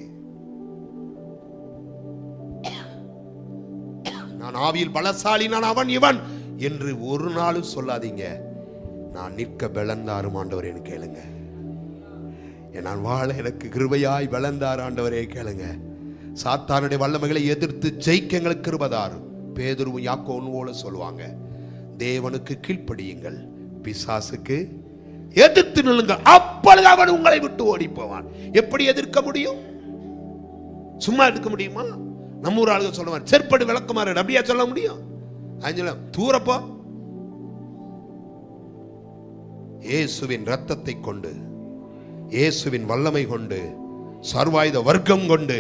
நான் ஆவியில் பலசாலி, நான் அவன் இவன் என்று ஒரு நாளும் சொல்லாதீங்க. நான் நிற்க பலந்தாரும் ஆண்டவரே கேளுங்க. நான் வாழ எனக்கு கிருபையாய் பலந்தார் ஆண்டவரே கேளுங்க. சாத்தானுடைய வல்லமைகளை எதிர்த்து ஜெயிக்க எங்களுக்கு கிருபைதார். பேதுருவும் யாக்கோபும் போல சொல்லுவாங்க, தேவனுக்கு கீழ்ப்படியுங்கள், பிசாசுக்கு எதிர்த்து நில்லுங்க, அப்பொழுது அவன் உங்களை விட்டு ஓடி போவான். எப்படி எதிர்க்க முடியும்? சும்மா எதிர்க்க முடியுமா? நம்ம ஊர் ஆளுங்க சொல்லுவாங்க, செருப்படி விளக்குமாறு, அப்படியா சொல்ல முடியும்? தூரப்போ இயேசுவின் ரத்தத்தை கொண்டு, இயேசுவின் வல்லமை கொண்டு, சர்வாயுத வர்க்கம் கொண்டு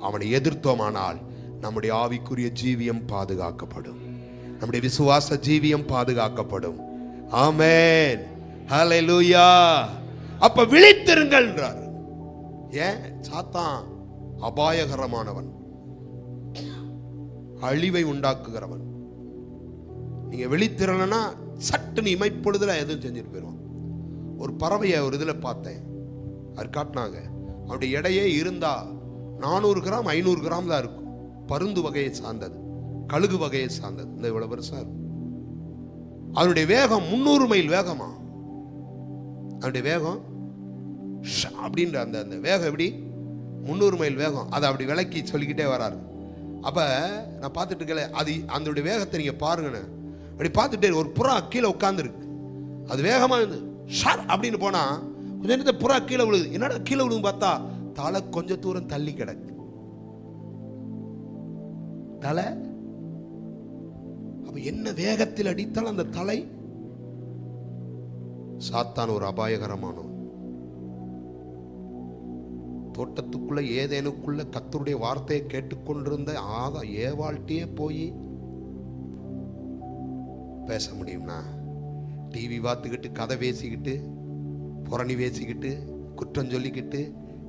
அவனை எதிர்த்தோமானால் நம்முடைய ஆவிக்குரிய ஜீவியம் பாதுகாக்கப்படும், நம்முடைய விசுவாச ஜீவியம் பாதுகாக்கப்படும். ஆமென், ஹல்லேலூயா. அப்ப விழித்திருங்கள் என்றார். ஏன்? சாத்தான் அபாயகரமானவன், அழிவை உண்டாக்குகிறவன். நீங்க விழித்திரலனா சட்டு நீ இமைப்பொழுதுல எதுவும் செஞ்சுட்டு போயிடுவான். ஒரு பறவையை ஒரு இதுல பார்த்தேன், அது காட்டினாங்க. அவருடைய எடையே இருந்தா 400 கிராம் 500 கிராம் தான் இருக்கும். பருந்து வகையை சார்ந்தது, கழுகு வகையை சார்ந்தது. இந்த இவ்வளவு பெருசா இருக்கும். அதனுடைய வேகம் 300 மைல் வேகமா. அதனுடைய வேகம் அப்படின்ற அந்த வேகம் எப்படி 300 மைல் வேகம். அதை அப்படி விளக்கி சொல்லிக்கிட்டே வராரு. அப்ப நான் பார்த்துட்டு இருக்கல, அது அதனுடைய வேகத்தை நீங்க பாருங்க. அப்படி பார்த்துட்டே ஒரு புறா கீழே உட்கார்ந்து இருக்கு. அது வேகமா இருந்து ஷார் அப்படின்னு போனா கொஞ்ச நேரத்தில் புறா கீழே விழுது. என்னடா கீழே விழுந்து பார்த்தா தலை கொஞ்சம் தூரம் தள்ளி கிடக்கு. தலை அப்ப என்ன வேகத்தில் அடித்தால் அந்த தலை. சாத்தான் ஒரு அபாயகரமானவன். தோட்டத்துக்குள்ள ஏதேனுக்குள்ள கர்த்தருடைய வார்த்தையை கேட்டுக்கொண்டிருந்த ஏவாள்கிட்டயே போய் பேச முடியும்னா? டிவி பார்த்துக்கிட்டு, கதை பேசிக்கிட்டு, புரணி பேசிக்கிட்டு, குற்றம் சொல்லிக்கிட்டு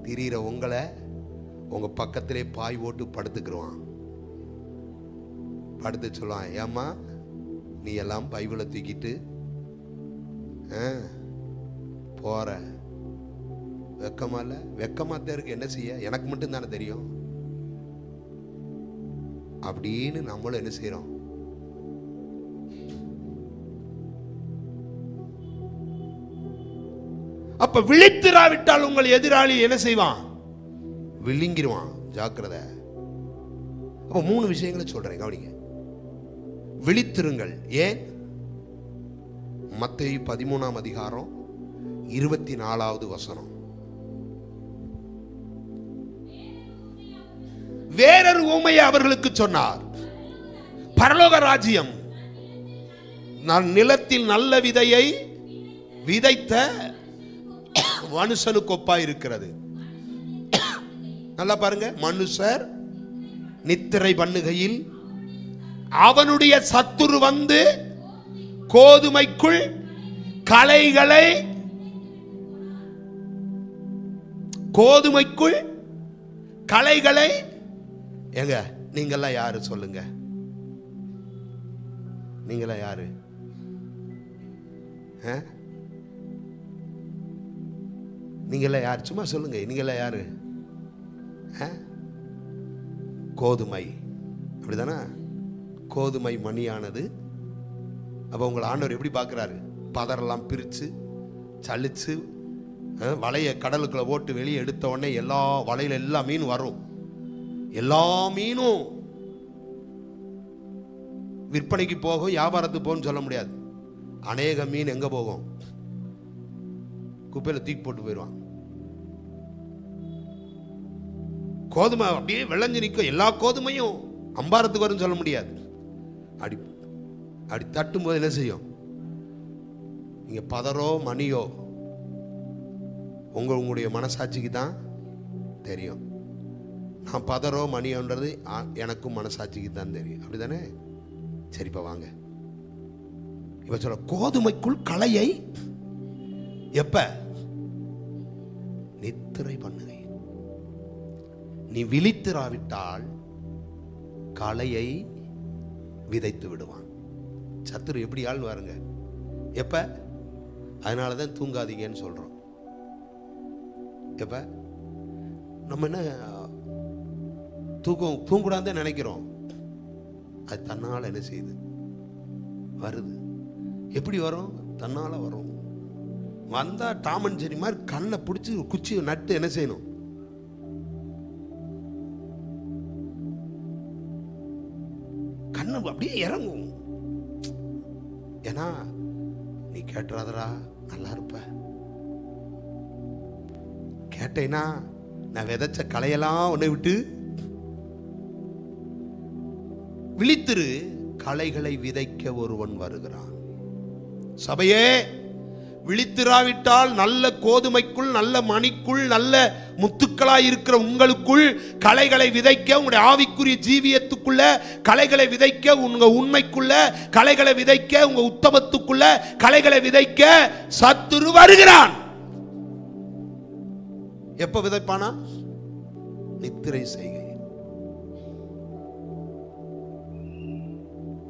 திரியிற உங்களை உங்க பக்கத்திலே பாய் போட்டு படுத்துக்குருவான். படுத்து சொல்லுவான், ஏம்மா நீ எல்லாம் பைபிளை தூக்கிட்டு போற, வெக்கமா இல்ல? வெக்கமாத்தான் இருக்கு, என்ன செய்ய, எனக்கு மட்டும் தானே தெரியும் அப்படின்னு நம்மளும் என்ன செய்யறோம்? அப்ப விழித்திராவிட்டால் உங்கள் எதிராளி என்ன செய்வான்? விழுங்கிடுவான். ஜாக்கிரதை. அப்ப 3 விஷயங்களை சொல்றேன், கவனிங்க. விழித்திருங்கள். ஏன்? மத்தேயு 13ஆம் அதிகாரம் 24வது வசனம். வேறொரு உவமையை அவர்களுக்கு சொன்னார். பரலோக ராஜ்யம் நான் நிலத்தில் நல்ல விதையை விதைத்த மனுஷனுக்கு ஒப்பா இருக்கிறது. நல்லா பாருங்க. மனுஷர் நித்திரை பண்ணுகையில் அவனுடைய சத்துரு வந்து கோதுமைக்குள் களைகளை எங்க நீங்கெல்லாம் யாரு சொல்லுங்க? நீங்கெல்லாம் யாரு? நீங்கெல்லாம் யாரு? சும்மா சொல்லுங்க. நீங்கெல்லாம் யாரு? கோதுமை, அப்படிதானா? கோதுமை மணியானது அப்போ உங்களை ஆண்டவர் எப்படி பார்க்குறாரு? பதரெல்லாம் பிரித்து சலிச்சு வலையை கடலுக்குள்ள போட்டு வெளியே எடுத்த உடனே எல்லா வலையில எல்லா மீன் வரும். எல்லா மீனும் விற்பனைக்கு போகும், வியாபாரத்துக்கு போகும்னு சொல்ல முடியாது. அநேக மீன் எங்க போகும்? குப்பையில தூக்கி போட்டு போயிடுவான். கோதுமை அப்படியே விளைஞ்சு நிற்கும். எல்லா கோதுமையும் அம்பாரத்துக்கு வரும்னு சொல்ல முடியாது. அடி அடி தட்டும் போது என்ன செய்யும்? நீங்க பதரோ மணியோ உங்களுடைய மனசாட்சிக்கு தான் தெரியும். நான் பதரோ மணியோன்றது எனக்கும் மனசாட்சிக்கு தான் தெரியும். அப்படிதானே? சரிப்பா வாங்க. இப்ப சொல்ல கோதுமைக்குள் களையை எப்ப நித்திரை பண்ணுகை. நீ விழித்திராவிட்டால் களையை விதைத்து விடுவான். சத்துரு எப்படி ஆள் வாருங்க எப்ப? அதனாலதான் தூங்காதீங்கன்னு சொல்றோம். எப்ப நம்ம என்ன தூங்கக்கூடாதுன்னு நினைக்கிறோம், அது தன்னால என்ன செய்யுது? வருது. எப்படி வரும்? தன்னால வரும். வந்தா டாமன் ஜெரி மாதிரி கண்ணை பிடிச்சி குச்சி நட்டு என்ன செய்யணும்? கண்ணு அப்படியே இறங்கும். ஏன்னா நீ கேட்டுறாதரா, நல்லா இருப்ப. கேட்டேன்னா நான் விதைச்ச களையெல்லாம் உன்னை விட்டு விழித்திரு, களைகளை விதைக்க ஒருவன் வருகிறான். சபையே, விழித்திராவிட்டால் நல்ல கோதுமைக்குள், நல்ல மணிக்குள், நல்ல முத்துக்களாய் இருக்கிற உங்களுக்குள் களைகளை விதைக்க, உங்களுடைய ஆவிக்குரிய ஜீவியத்துக்குள்ள களைகளை விதைக்க, உங்க உண்மைக்குள்ள களைகளை விதைக்க, உங்க உத்தமத்துக்குள்ள களைகளை விதைக்க சத்துரு வருகிறான். எப்ப விதைப்பானா? நித்திரை செய்கை.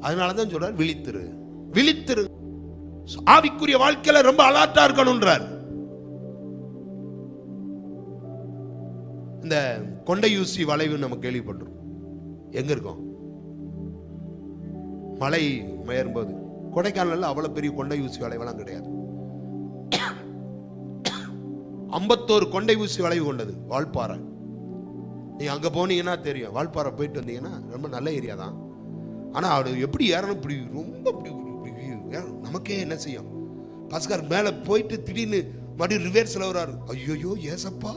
அதனாலதான் சொல்றார் விழித்திரு, விழித்திரு. ஆவிக்குரிய வாழ்க்கையில ரொம்ப அலர்ட்டா இருக்கணும்ன்றார். இந்த கொண்டையூசி வளைவு நம்ம கேள்விப்பட்டோம். எங்க இருக்கோம்? மலை மேறும்போது. கொடைக்கானல்ல அவ்வளவு பெரிய கொண்டையூசி வளைவெல்லாம் கிடையாது. 51 கொண்டை ஊசி வளைவு கொண்டது வால்பாறை. நீ அங்க போனீங்கன்னா தெரியும். வால்பாறை போயிட்டு வந்தீங்கன்னா ரொம்ப நல்ல ஏரியா தான். ஆனா அது எப்படி ஏறணும்? இப்படி ரொம்ப நமக்கே என்ன செய்யும்? பாஸ்கர் மேல போயிட்டு திடீர்னு மறுபடியும் ரிவர்ஸ்ல வராரு. ஐயோ ஏசப்பா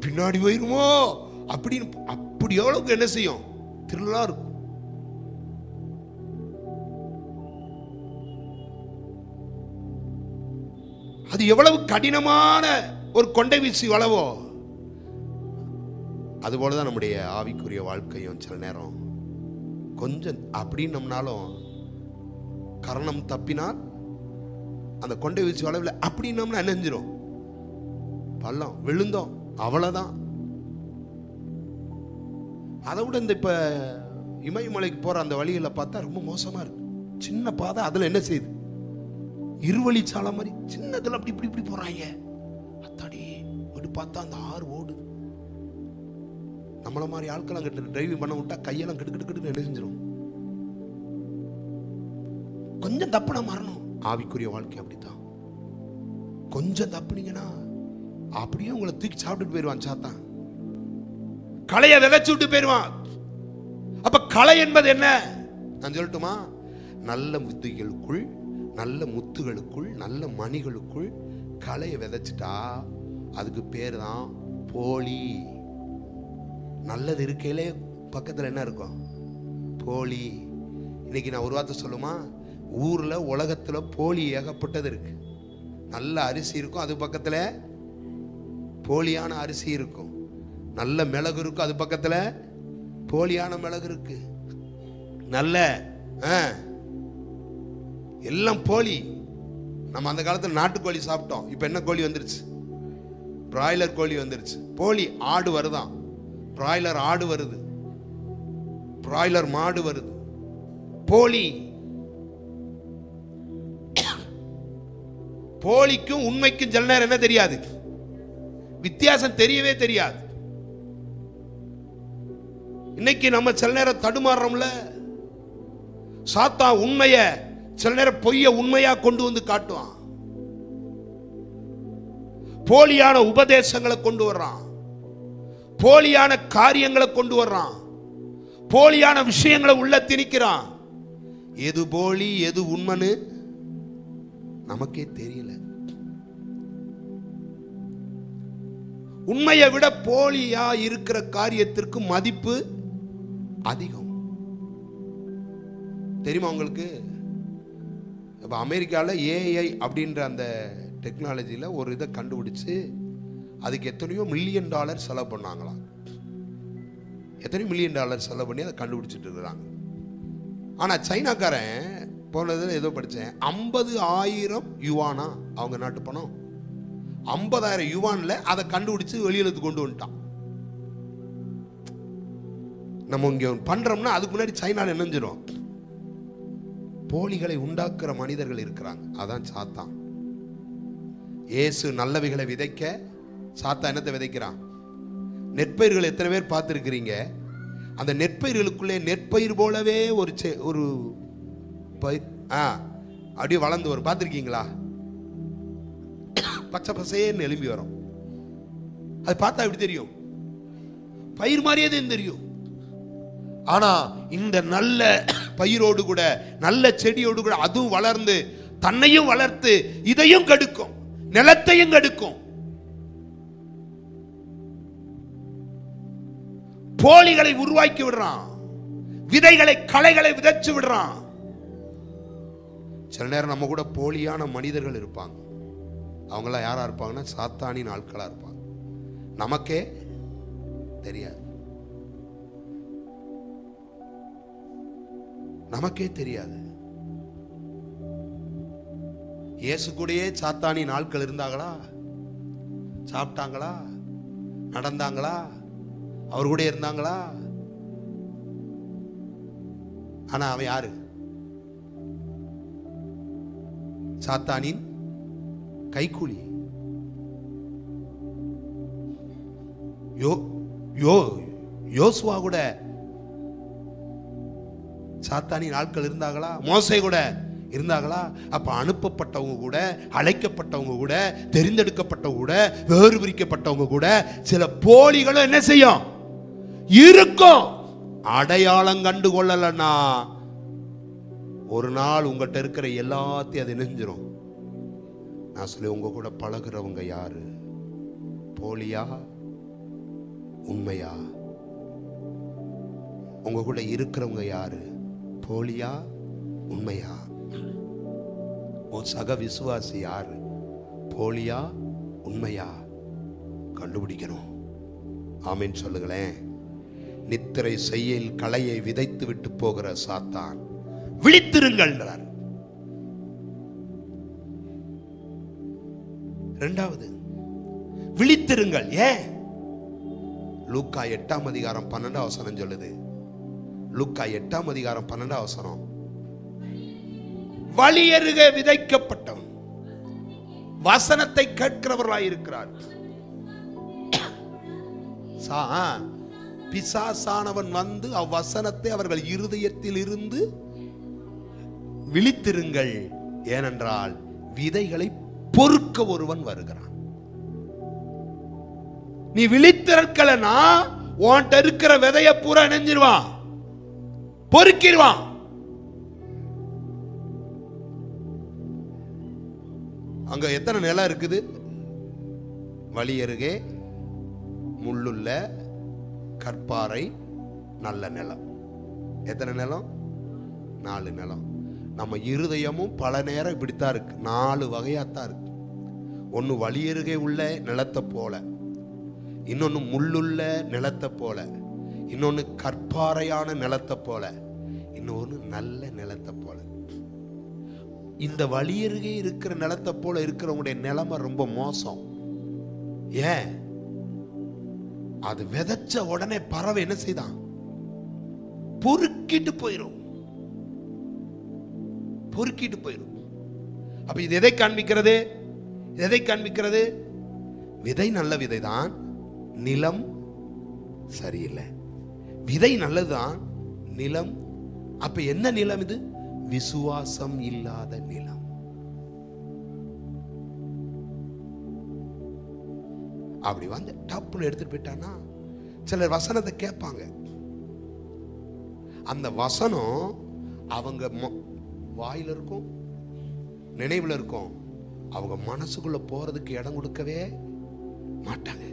பின்னாடி போயிருமோ அப்படின்னு. அப்படி எவ்வளவுக்கு என்ன செய்யும்? திருளா இருக்கும். அது எவ்வளவு கடினமான ஒரு கொண்டை வீசி வளவோ, அதுபோலதான் நம்முடைய ஆவிக்குரிய வாழ்க்கையும் சில நேரம் கொஞ்சம் அப்படின்னு நம்மனாலும் கரணம் தப்பினால் அந்த கொண்டை வீசி வளவில் அப்படி நம்ம நினைஞ்சிரும். பள்ளம் விழுந்தோம், அவ்வளவுதான். அதை விட இந்த இப்ப இமயமலைக்கு போற அந்த வழியில பார்த்தா ரொம்ப மோசமா இருக்கு. சின்ன பாதை, அதுல என்ன செய்யுது? இருவழி சாலை மாதிரி சின்னதுல அப்படி இப்படி இப்படி போறாங்க. அத்தாடி அப்படி பார்த்தா அந்த ஆறு ஓடு. நம்மள மாதிரி ஆட்கள் அங்கிட்ட டிரைவிங் பண்ண விட்டா கையெல்லாம் கிடுக்கிட்டு என்ன செஞ்சிடும்? கொஞ்சம் தப்புனா மரணம். ஆவிக்குரிய வாழ்க்கை அப்படித்தான். கொஞ்சம் தப்புனீங்கன்னா அப்படியே உங்களை தூக்கி சாப்பிட்டு போயிடுவான் சாத்தான். களைய விதைச்சு விட்டு போயிடுவான். அப்ப களை என்பது என்ன? நான் சொல்லட்டுமா? நல்ல வித்துகளுக்குள், நல்ல முத்துகளுக்குள், நல்ல மணிகளுக்குள் களைய விதைச்சிட்டா அதுக்கு பேர் தான் போலி. நல்லது இருக்கையிலே பக்கத்துல என்ன இருக்கும்? போலி. இன்னைக்கு நான் ஒரு வார்த்தை சொல்லுமா? ஊர்ல உலகத்துல போலி ஏகப்பட்டது இருக்கு. நல்ல அரிசி இருக்கும், அது பக்கத்துல போலியான அரிசி இருக்கும். நல்ல மிளகு இருக்கும், அது பக்கத்துல போலியான மிளகு இருக்கு. நல்ல எல்லாம் போலி. நம்ம அந்த காலத்துல நாட்டுக்கோழி சாப்பிட்டோம். இப்ப என்ன கோழி வந்துருச்சு? பிராய்லர் கோழி வந்துருச்சு. போலி. ஆடு வருதான், பிராய்லர் ஆடு வருது, பிராய்லர் மாடு வருது. போலி. போலிக்கும் உண்மைக்கும் சில நேரம் என்ன தெரியாது? வித்தியாசம் தெரியவே தெரியாது. இன்னைக்கு நம்ம சில நேரம் தடுமாறுறோம்ல. சாத்தான் உண்மைய சில நேரம் பொய்ய உண்மையா கொண்டு வந்து காட்டுவான். போலியான உபதேசங்களை கொண்டு வர்றான், போலியான காரியங்களை கொண்டு வர்றான், போலியான விஷயங்களை உள்ள திணிக்கிறான். எது போலி எது உண்மைன்னு நமக்கே தெரியல. உண்மையை விட போலியா இருக்கிற காரியத்திற்கு மதிப்பு அதிகம். தெரியுமா உங்களுக்கு? இப்ப அமெரிக்காவில் ஏஐ அப்படின்ற அந்த டெக்னாலஜியில் ஒரு இதை கண்டுபிடிச்சு அதுக்கு எத்தனையோ $1 மில்லியன் செலவு பண்ணாங்களாம். எத்தனையோ $1 மில்லியன் செலவு பண்ணி அதை கண்டுபிடிச்சிட்டு இருக்கிறாங்க. ஆனால் சைனாக்காரன் போனதில் ஏதோ படித்தேன், 50,000 யுவானா அவங்க நாட்டு பணம், 50,000 யுவான்ல அதை கண்டுபிடிச்சு வெளியில கொண்டு வந்துட்டான். நம்ம இங்க பண்றோம்னா அதுக்கு முன்னாடி சைனால என்னஞ்சிரும், போலிகளை உண்டாக்குற மனிதர்கள் இருக்கிறாங்க. அதான் சாத்தான். இயேசு நல்லவைகளை விதைக்க சாத்தான் என்னத்தை விதைக்கிறான்? நெற்பயிர்கள். எத்தனை பேர் பார்த்துருக்கிறீங்க? அந்த நெற்பயிர்களுக்குள்ளே நெற்பயிர் போலவே ஒரு பயிர் அப்படியே வளர்ந்து வரும். பார்த்துருக்கீங்களா? பச்சை பசேன்னு எழும்பி வரும். அது பார்த்தா எப்படி தெரியும்? பயிர் மாதிரியே தான் தெரியும். ஆனா இந்த நல்ல பயிரோடு கூட, நல்ல செடியோடு கூட அதுவும் வளர்ந்து தன்னையும் வளர்த்து இதையும் கெடுக்கும், நிலத்தையும் கெடுக்கும். போலிகளை உருவாக்கி விடுறான், விதைகளை களைகளை விதைச்சு விடுறான். சில நேரம் நம்ம கூட போலியான மனிதர்கள் இருப்பாங்க. அவங்களாம் யாரா இருப்பாங்கன்னா சாத்தானின் ஆட்களா இருப்பாங்க. நமக்கே தெரியாது, நமக்கே தெரியாது. இயேசு கூடயே சாத்தானின் ஆட்கள் இருந்தாங்களா? சாப்பிட்டாங்களா? நடந்தாங்களா? அவர் கூட இருந்தாங்களா? ஆனா அவன் யாரு? சாத்தானின் கைக்கூலி. யோசுவா கூட சாத்தானின் ஆட்கள் இருந்தாங்களா? மோசே கூட இருந்தாங்களா? அப்ப அனுப்பப்பட்டவங்க கூட, அழைக்கப்பட்டவங்க கூட, தெரிந்தெடுக்கப்பட்டவங்க கூட, வேறு பிரிக்கப்பட்டவங்க கூட சில போலிகளும் என்ன செய்யும்? இருக்கும். அடையாளம் கண்டு கொள்ளலன்னா ஒரு நாள் உங்கள்கிட்ட இருக்கிற எல்லாத்தையும் அது நெஞ்சிரும். நான் சொல்லி, உங்க கூட பழகுறவங்க யாரு? போலியா உண்மையா? உங்க கூட இருக்கிறவங்க யாரு? போலியா உண்மையா? உன் சக விசுவாசி யாரு? போலியா உண்மையா? கண்டுபிடிக்கணும். ஆமீன் சொல்லுங்களேன். நித்திரை செய்யல் களையை விதைத்து விட்டு போகிற சாத்தான் விழித்திருங்கள். இரண்டாவது விழித்திருங்கள். ஏன்? லூக்கா 8:12 சொல்லுது. லூக்கா 8:12 வழியருகே விதைக்கப்பட்டவன் வசனத்தை கேட்கிறவர்களாய் இருக்கிறார். பிசாசானவன் வந்து அவ்வசனத்தை அவர்கள் இருதயத்தில் இருந்து விழித்திருங்கள், ஏனென்றால் விதைகளை பொறுக்க ஒருவன் வருகிறான். நீ விழித்திருக்கலனா உன்கிட்ட இருக்கிற விதைய பூரா நெஞ்சிருவான், பொறுக்கிடுவான். அங்க எத்தனை நிலம் இருக்குது? வழி அருகே முள்ளுள்ள கற்பாறை நல்ல நிலம். எத்தனை நிலம்? 4 நிலம். நம்ம இருதயமும் பல நேரம் இப்படித்தான் இருக்கு. 4 வகையாத்தான் இருக்கு. ஒன்னு வழியருகே உள்ள நிலத்தை போல, இன்னொன்னு முள்ளுள்ள நிலத்தை போல, இன்னொன்னு கற்பாறையான நிலத்தை போல, இன்னொன்னு நல்ல நிலத்தை போல. இந்த வழியருகே இருக்கிற நிலத்தை போல இருக்கிறவங்களுடைய நிலைமை ரொம்ப மோசம். ஏன்? அது விதைச்ச உடனே பறவை என்ன செய்தான்? பொறுக்கிட்டு போயிரும், பொறுக்கிட்டு போயிரும். அப்ப இது எதை காண்பிக்கிறது? எதை காண்பிக்கிறது? விதை நல்ல விதைதான், நிலம் சரியில்லை. விதை நல்லதுதான், நிலம். அப்ப என்ன நிலம் இது? விசுவாசம் இல்லாத நிலம். அப்படி வந்து டப்புன்னு எடுத்துட்டு போயிட்டானா, சிலர் வசனத்தை கேட்பாங்க, அந்த வசனம் அவங்க வாயில இருக்கும், நினைவுல இருக்கும், அவங்க மனசுக்குள்ள போறதுக்கு இடம் கொடுக்கவே மாட்டாங்க.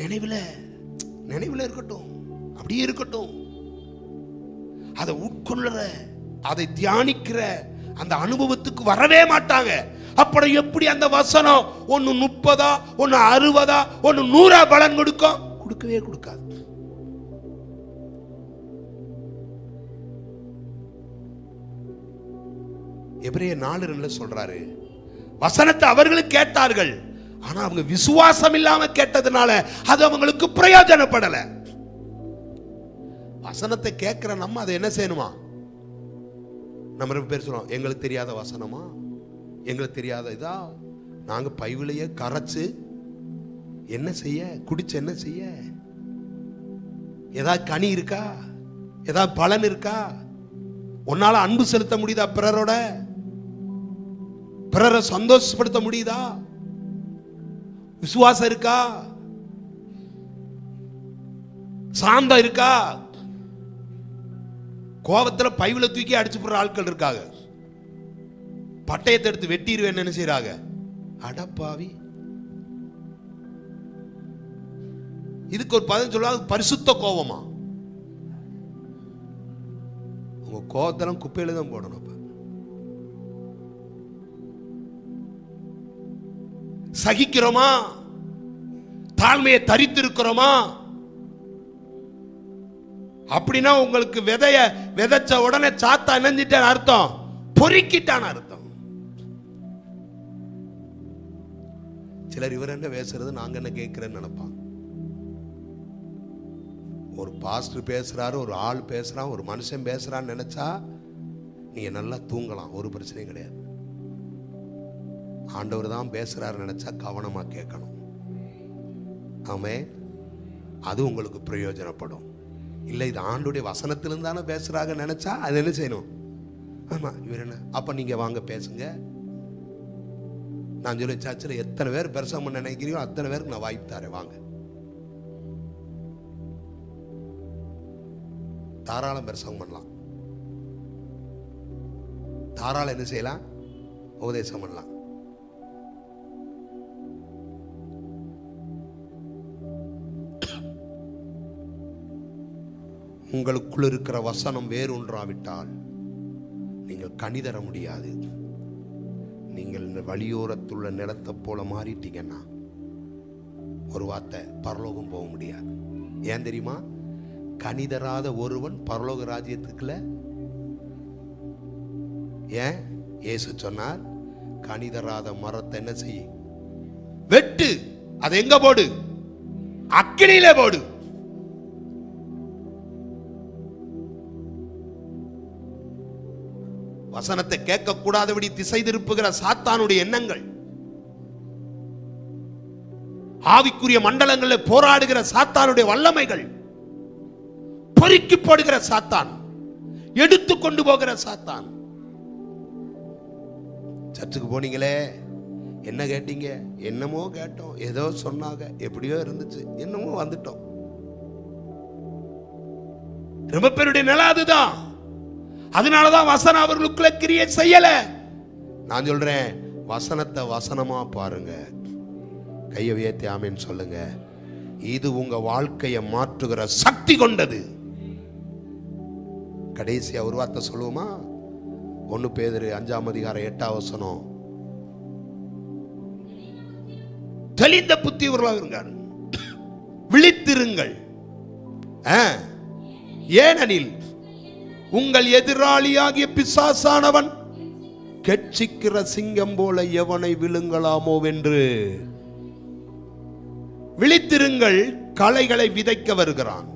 நினைவுல இருக்கட்டும், அப்படியே இருக்கட்டும். அதை உட்கொள்ளுற, அதை தியானிக்கிற அந்த அனுபவத்துக்கு வரவே மாட்டாங்க. அப்படி எப்படி அந்த வசனம் ஒன்னு 30, ஒன்னு 60, ஒன்னு 100 பலன் கொடுக்கும்? கொடுக்கவே கொடுக்காது. எபிரேயர் 4:2 சொல்றாரு, வசனத்தை அவர்களும் கேட்டார்கள், ஆனா அவங்க விசுவாசம் இல்லாம கேட்டதுனால அது அவங்களுக்கு பிரயோஜனப்படல. வசனத்தை கேட்கிற நம்ம அதை என்ன செய்யணுமா? நம்ம ரொம்ப பேர் சொல்றோம், எங்களுக்கு தெரியாத வசனமா, எங்களுக்கு தெரியாத இதா, நாங்க பைவிலையே கரைச்சு என்ன செய்ய, குடிச்சு என்ன செய்ய? ஏதாவது கனி இருக்கா? ஏதாவது பலன் இருக்கா? உன்னால அன்பு செலுத்த முடியுதா? பிறரை சந்தோஷப்படுத்த முடியுதா? விசுவாசம் இருக்கா? சாந்தம் இருக்கா? கோபத்துல பைவில தூக்கி அடிச்சு போடுற ஆட்கள் இருக்காங்க. பட்டயத்தை எடுத்து வெட்டிடுவேன் என்ன செய்யறாங்க? அடப்பாவி. இதுக்கு ஒரு பதம் சொல்லுவாங்க, பரிசுத்த கோபமா. உங்க கோபத்தெல்லாம் குப்பையில தான் போடணும். சகிக்கிறோமா? தாழ்மையை தரித்திருக்கிறோமா? அப்படின்னா உங்களுக்கு விதைச்ச உடனே சாத்தா நினைஞ்சிட்டான் அர்த்தம், பொறுக்கிட்டான் அர்த்தம். சிலர் இவர் என்ன பேசுறது, நாங்க என்ன கேட்கிறேன்னு நினைப்பாங்க. ஒரு பாஸ்டர் பேசுறாரு, ஒரு ஆள் பேசுறான், ஒரு மனுஷன் பேசுறான்னு நினைச்சா நீங்க நல்லா தூங்கலாம், ஒரு பிரச்சனையும் கிடையாது. ஆண்டவர் தான் பேசுறாரு நினைச்சா கவனமா கேட்கணும். ஆமே, அது உங்களுக்கு பிரயோஜனப்படும். இல்லை இது ஆண்டுடைய வசனத்திலிருந்து தானே பேசுறாங்க நினைச்சா அது என்ன செய்யணும்? ஆமா, இவர் என்ன, அப்ப நீங்க வாங்க பேசுங்க. நான் சொல்லி சர்ச்சில் எத்தனை பேர் பிரசங்கம் பண்ண நினைக்கிறீங்களோ அத்தனை பேருக்கு நான் வாய்ப்பு தரேன், வாங்க. தாராளம் பிரசங்கம் பண்ணலாம், தாராளம் என்ன செய்யலாம், உபதேசம் பண்ணலாம். உங்களுக்குள் இருக்கிற வசனம் வேறொன்றாவிட்டால் நீங்கள் கனி தர முடியாது. நீங்கள் வழியோரத்துள்ள நிலத்தை போல மாறிட்டீங்கன்னா ஒரு வார்த்தை பரலோகம் போக முடியாது. ஏன் தெரியுமா? கனி தராத ஒருவன் பரலோக ராஜ்யத்துக்குள்ள. ஏன் இயேசு சொன்னார், கனி தராத மரத்தை என்ன செய்ய, வெட்டு, அதை எங்க போடு, அக்கினியிலே போடு. வசனத்தை கேட்க கூடாதபடி திசை திருப்புகிற சாத்தானுடைய எண்ணங்கள், ஆவிக்குரிய மண்டலங்களில் போராடுகிற சாத்தானுடைய வல்லமைகள், பொறுக்கி போடுகிற சாத்தான், எடுத்து கொண்டு போகிற சாத்தான். சர்ச்சுக்கு போனீங்களே, என்ன கேட்டீங்க? என்னமோ கேட்டோம், ஏதோ சொன்னாங்க, எப்படியோ இருந்துச்சு, என்னமோ வந்துட்டோம். ரொம்ப பேருடைய நிலை அதுதான். அதனாலதான் வசனம் அவர்களுக்குள்ள கிரியை செய்யல. நான் சொல்றேன், வசனத்தை வசனமா பாருங்க, கையை உயர்த்தி ஆமென் சொல்லுங்க. இது உங்க வாழ்க்கையை மாற்றுகிற சக்தி கொண்டது. கடைசியா ஒரு வார்த்தை சொல்லுவோமா? 1 பேதுரு 5:8 தெளிந்த புத்தி உருவாகுங்க, விழித்திருங்கள். ஏனெனில் உங்கள் எதிராளியாகிய பிசாசானவன் கெட்சிக்கிற சிங்கம் போல எவனை விழுங்கலாமோ என்று. விழித்திருங்கள், களைகளை விதைக்க வருகிறான்.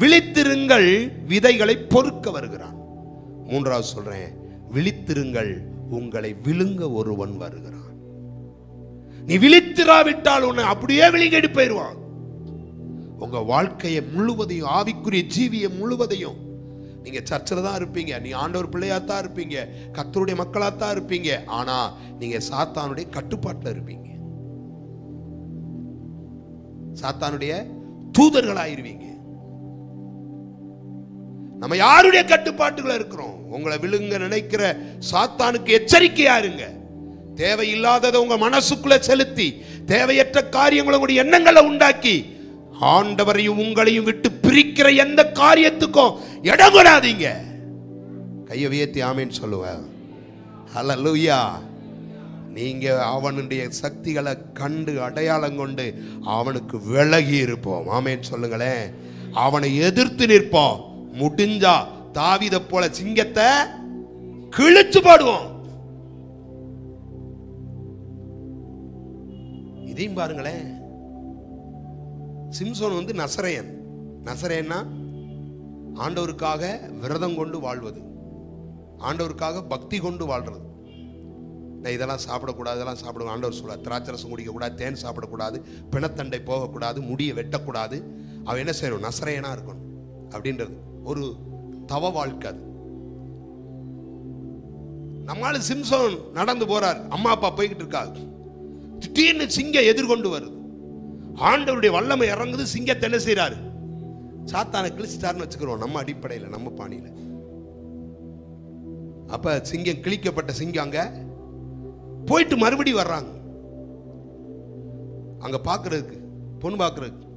விழித்திருங்கள், விதைகளை பொறுக்க வருகிறான். 3வது சொல்றேன், விழித்திருங்கள், உங்களை விழுங்க ஒருவன் வருகிறான். நீ விழித்திராவிட்டால் உன்னை அப்படியே விழுங்கி போயிடுவான். உங்க வாழ்க்கையை முழுவதையும், ஆவிக்குரிய ஜீவியை முழுவதையும் நீங்க சர்ச்சில் தான் இருப்பீங்க, நீ ஆண்டவர் பிள்ளையாத்தான் இருப்பீங்க, கர்த்தருடைய மக்களாத்தான் இருப்பீங்க, ஆனா நீங்க சாத்தானுடைய கட்டுப்பாட்டில் இருப்பீங்க, சாத்தானுடைய தூதர்களாயிருவீங்க. நம்ம யாருடைய கட்டுப்பாட்டுல இருக்கிறோம்? உங்களை விழுங்க நினைக்கிற சாத்தானுக்கு எச்சரிக்கையா இருங்க. தேவையில்லாததை உங்க மனசுக்குள்ள செலுத்தி தேவையற்ற காரியங்களை உங்களுடைய எண்ணங்களை உண்டாக்கி ஆண்டவரையும் உங்களையும் விட்டு பிரிக்கிற எந்த காரியத்துக்கும் இடம் கொடாதீங்க. கையை உயர்த்தி ஆமேன்னு சொல்லுவேன். ஹல்லேலூயா. நீங்க அவனுடைய சக்திகளை கண்டு அடையாளம் கொண்டு அவனுக்கு விலகி இருப்போம். ஆமேன்னு சொல்லுங்களேன். அவனை எதிர்த்து நிற்போம். முடிஞ்சா தாவீதை போல சிங்கத்தை கிழிச்சு போடுவோம். இதையும் பாருங்களேன். சிம்சோன் வந்து நசரேயன். நசரேயன்னா ஆண்டவருக்காக விரதம் கொண்டு வாழ்வது, ஆண்டவருக்காக பக்தி கொண்டு வாழ்றது. நான் இதெல்லாம் சாப்பிடக்கூடாது, இதெல்லாம் சாப்பிடுவோம். ஆண்டவர் சொல்ல திராட்சரசம் குடிக்கக்கூடாது, தேன் சாப்பிடக்கூடாது, பிணத்தண்டை போகக்கூடாது, முடியை வெட்டக்கூடாது. அவன் என்ன செய்யணும்? நசரேயனா இருக்கணும் அப்படின்றது ஒரு தவ வாழ்க்கை. அது நம்மால சிம்சோன் நடந்து போறார், அம்மா அப்பா போய்கிட்டு இருக்காங்க. திடீர்னு சிங்கம் எதிர்கொண்டு வருது. ஆண்டவருடைய வல்லமை இறங்குது. சிங்கத்தை என்ன செய்யறாரு? சாத்தானை கிழிச்சிட்டாருன்னு வச்சுக்கிறோம் நம்ம அடிப்படையில், நம்ம பாணியில. அப்ப சிங்கம் கிழிக்கப்பட்ட சிங்கம் அங்க போயிட்டு மறுபடி வர்றாங்க. அங்க பாக்குறதுக்கு, பொண்ணு பாக்குறதுக்கு.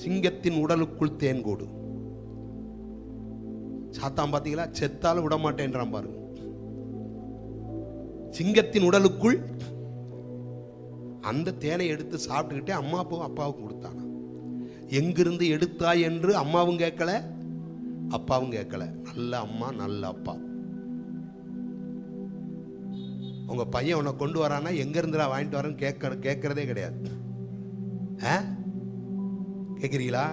சிங்கத்தின் உடலுக்குள் தேன்கூடு. சாத்தான் பாத்தீங்களா? செத்தாலும் விட மாட்டேன்றான் பாருங்க. சிங்கத்தின் உடலுக்குள் அந்த தேனை எடுத்து சாப்பிட்டுக்கிட்டே அம்மா அப்பாவுக்கு கொடுத்தானா. எங்கிருந்து எடுத்தாய் என்று அம்மாவும் கேட்கல, அப்பாவும் கேட்கல. நல்ல அம்மா நல்ல அப்பா. உங்க பையன் உன்னை கொண்டு வரானா எங்க இருந்துடா வாங்கிட்டு வரேன்னு கேட்கறதே கிடையாது. கேட்குறீங்களா?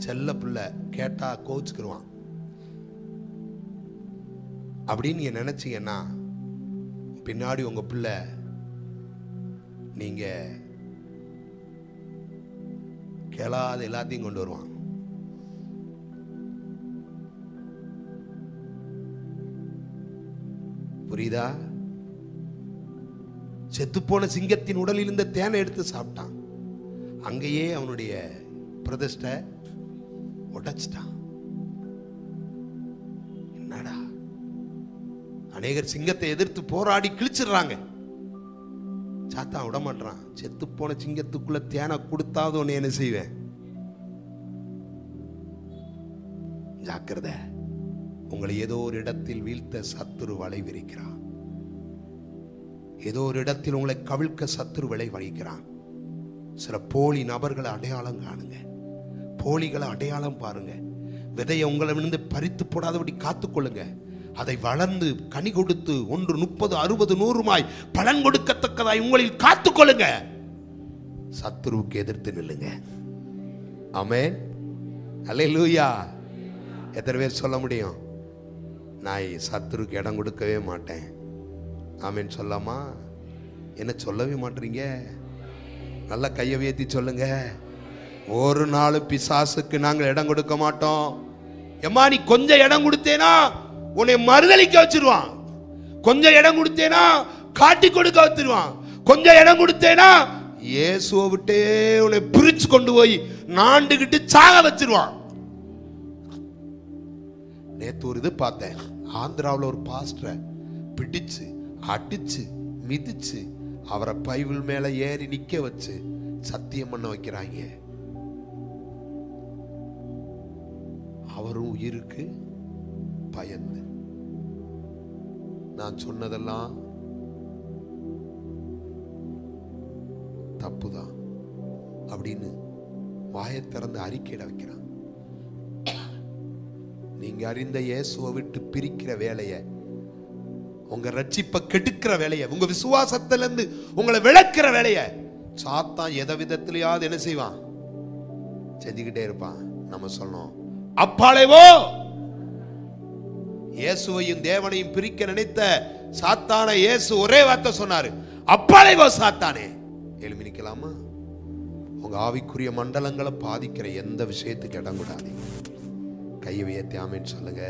செல்ல பிள்ளை கேட்டா கோச்சுக்குருவான் அப்படின்னு நீங்க நினைச்சீங்கன்னா பின்னாடி உங்க பிள்ளை நீங்க கேளாத எல்லாத்தையும் கொண்டு வருவான். புரியுதா? செத்துப்போன சிங்கத்தின் உடலில் இருந்த தேனை எடுத்து சாப்பிட்டான். அங்கேயே அவனுடைய பிரதிஷ்டை உடைச்சிட்டான். என்னடா, அநேகர் சிங்கத்தை எதிர்த்து போராடி கிழிச்சிடுறாங்க. சாத்தான் விட மாட்டான். செத்து போன சிங்கத்துக்குள்ள தேனை கொடுத்தாவது உன்னை என்ன செய்வேன்? ஜாக்கிரதை. உங்களை ஏதோ ஒரு இடத்தில் வீழ்த்த சத்துரு வலை விரிக்கிறான். ஏதோ ஒரு இடத்தில் உங்களை கவிழ்க்க சத்துரு வலை வகிக்கிறான். சில போலி நபர்களை அடையாளம் காணுங்க, போலிகளை அடையாளம் பாருங்க. விதையை உங்களை விழுந்து பறித்து போடாதபடி காத்துக்கொள்ளுங்க. அதை வளர்ந்து கனி கொடுத்து 1, 30, 60, 100 பலன் கொடுக்கத்தக்கதாய் உங்களில் காத்துக்கொள்ளுங்க. சத்துருவுக்கு எதிர்த்து நில்லுங்க. ஆமென். அல்லேலூயா. எத்தனை பேர் சொல்ல முடியும்? நான் சத்துருக்கு இடம் கொடுக்கவே மாட்டேன். ஆமென் சொல்லாமா? என்ன சொல்லவே மாட்டீங்க? நல்ல கையை உயர்த்தி சொல்லுங்க. ஒரு நாள் பிசாசுக்கு நாங்கள் இடம் கொடுக்க மாட்டோம். எம்மா நீ கொஞ்சம் இடம் கொடுத்தேனா உன்னை மறுதலிக்க வச்சிருவான். கொஞ்சம் இடம் கொடுத்தேனா காட்டி கொடுக்க வச்சிருவான். கொஞ்சம் இடம் கொடுத்தேனா இயேசுவை விட்டே உன்னை பிரிச்சு கொண்டு போய் நாண்டுகிட்டு சாக வச்சிருவான். நேத்து ஒரு இது பார்த்தேன். ஆந்திராவில் ஒரு பாஸ்டரை பிடிச்சு அடிச்சு மிதிச்சு அவரை பைபிள் மேல ஏறி நிக்க வச்சு சத்தியம் பண்ண வைக்கிறாங்க. அவரும் உயிருக்கு பயந்து நான் சொன்னதெல்லாம் தப்புதான் அப்படின்னு வாயை திறந்து அறிக்கையிட வைக்கிறான். நீங்க அறிந்த இயேசுவை விட்டு பிரிக்கிற வேலையை, உங்க ரட்சிப்பை கெடுக்கிற வேலையை, உங்க விசுவாசத்திலிருந்து உங்களை விளக்குற வேலையை சாத்தான் எத விதத்திலேயாவது என்ன செய்வான்? செஞ்சுக்கிட்டே இருப்பான். நம்ம சொல்லணும், அப்பாலேவோ. இயேசுவையும் தேவனையும் பிரிக்க நினைத்த சாத்தான இயேசு ஒரே வார்த்தை சொன்னாரு, அப்பாலேவோ சாத்தானே. எழுப்பி நிக்கலாமா? உங்க ஆவிக்குரிய மண்டலங்களை பாதிக்கிற எந்த விஷயத்துக்கு இடம் கூடாதீங்க. கையை உயர்த்தி ஆமென் சொல்லுங்க.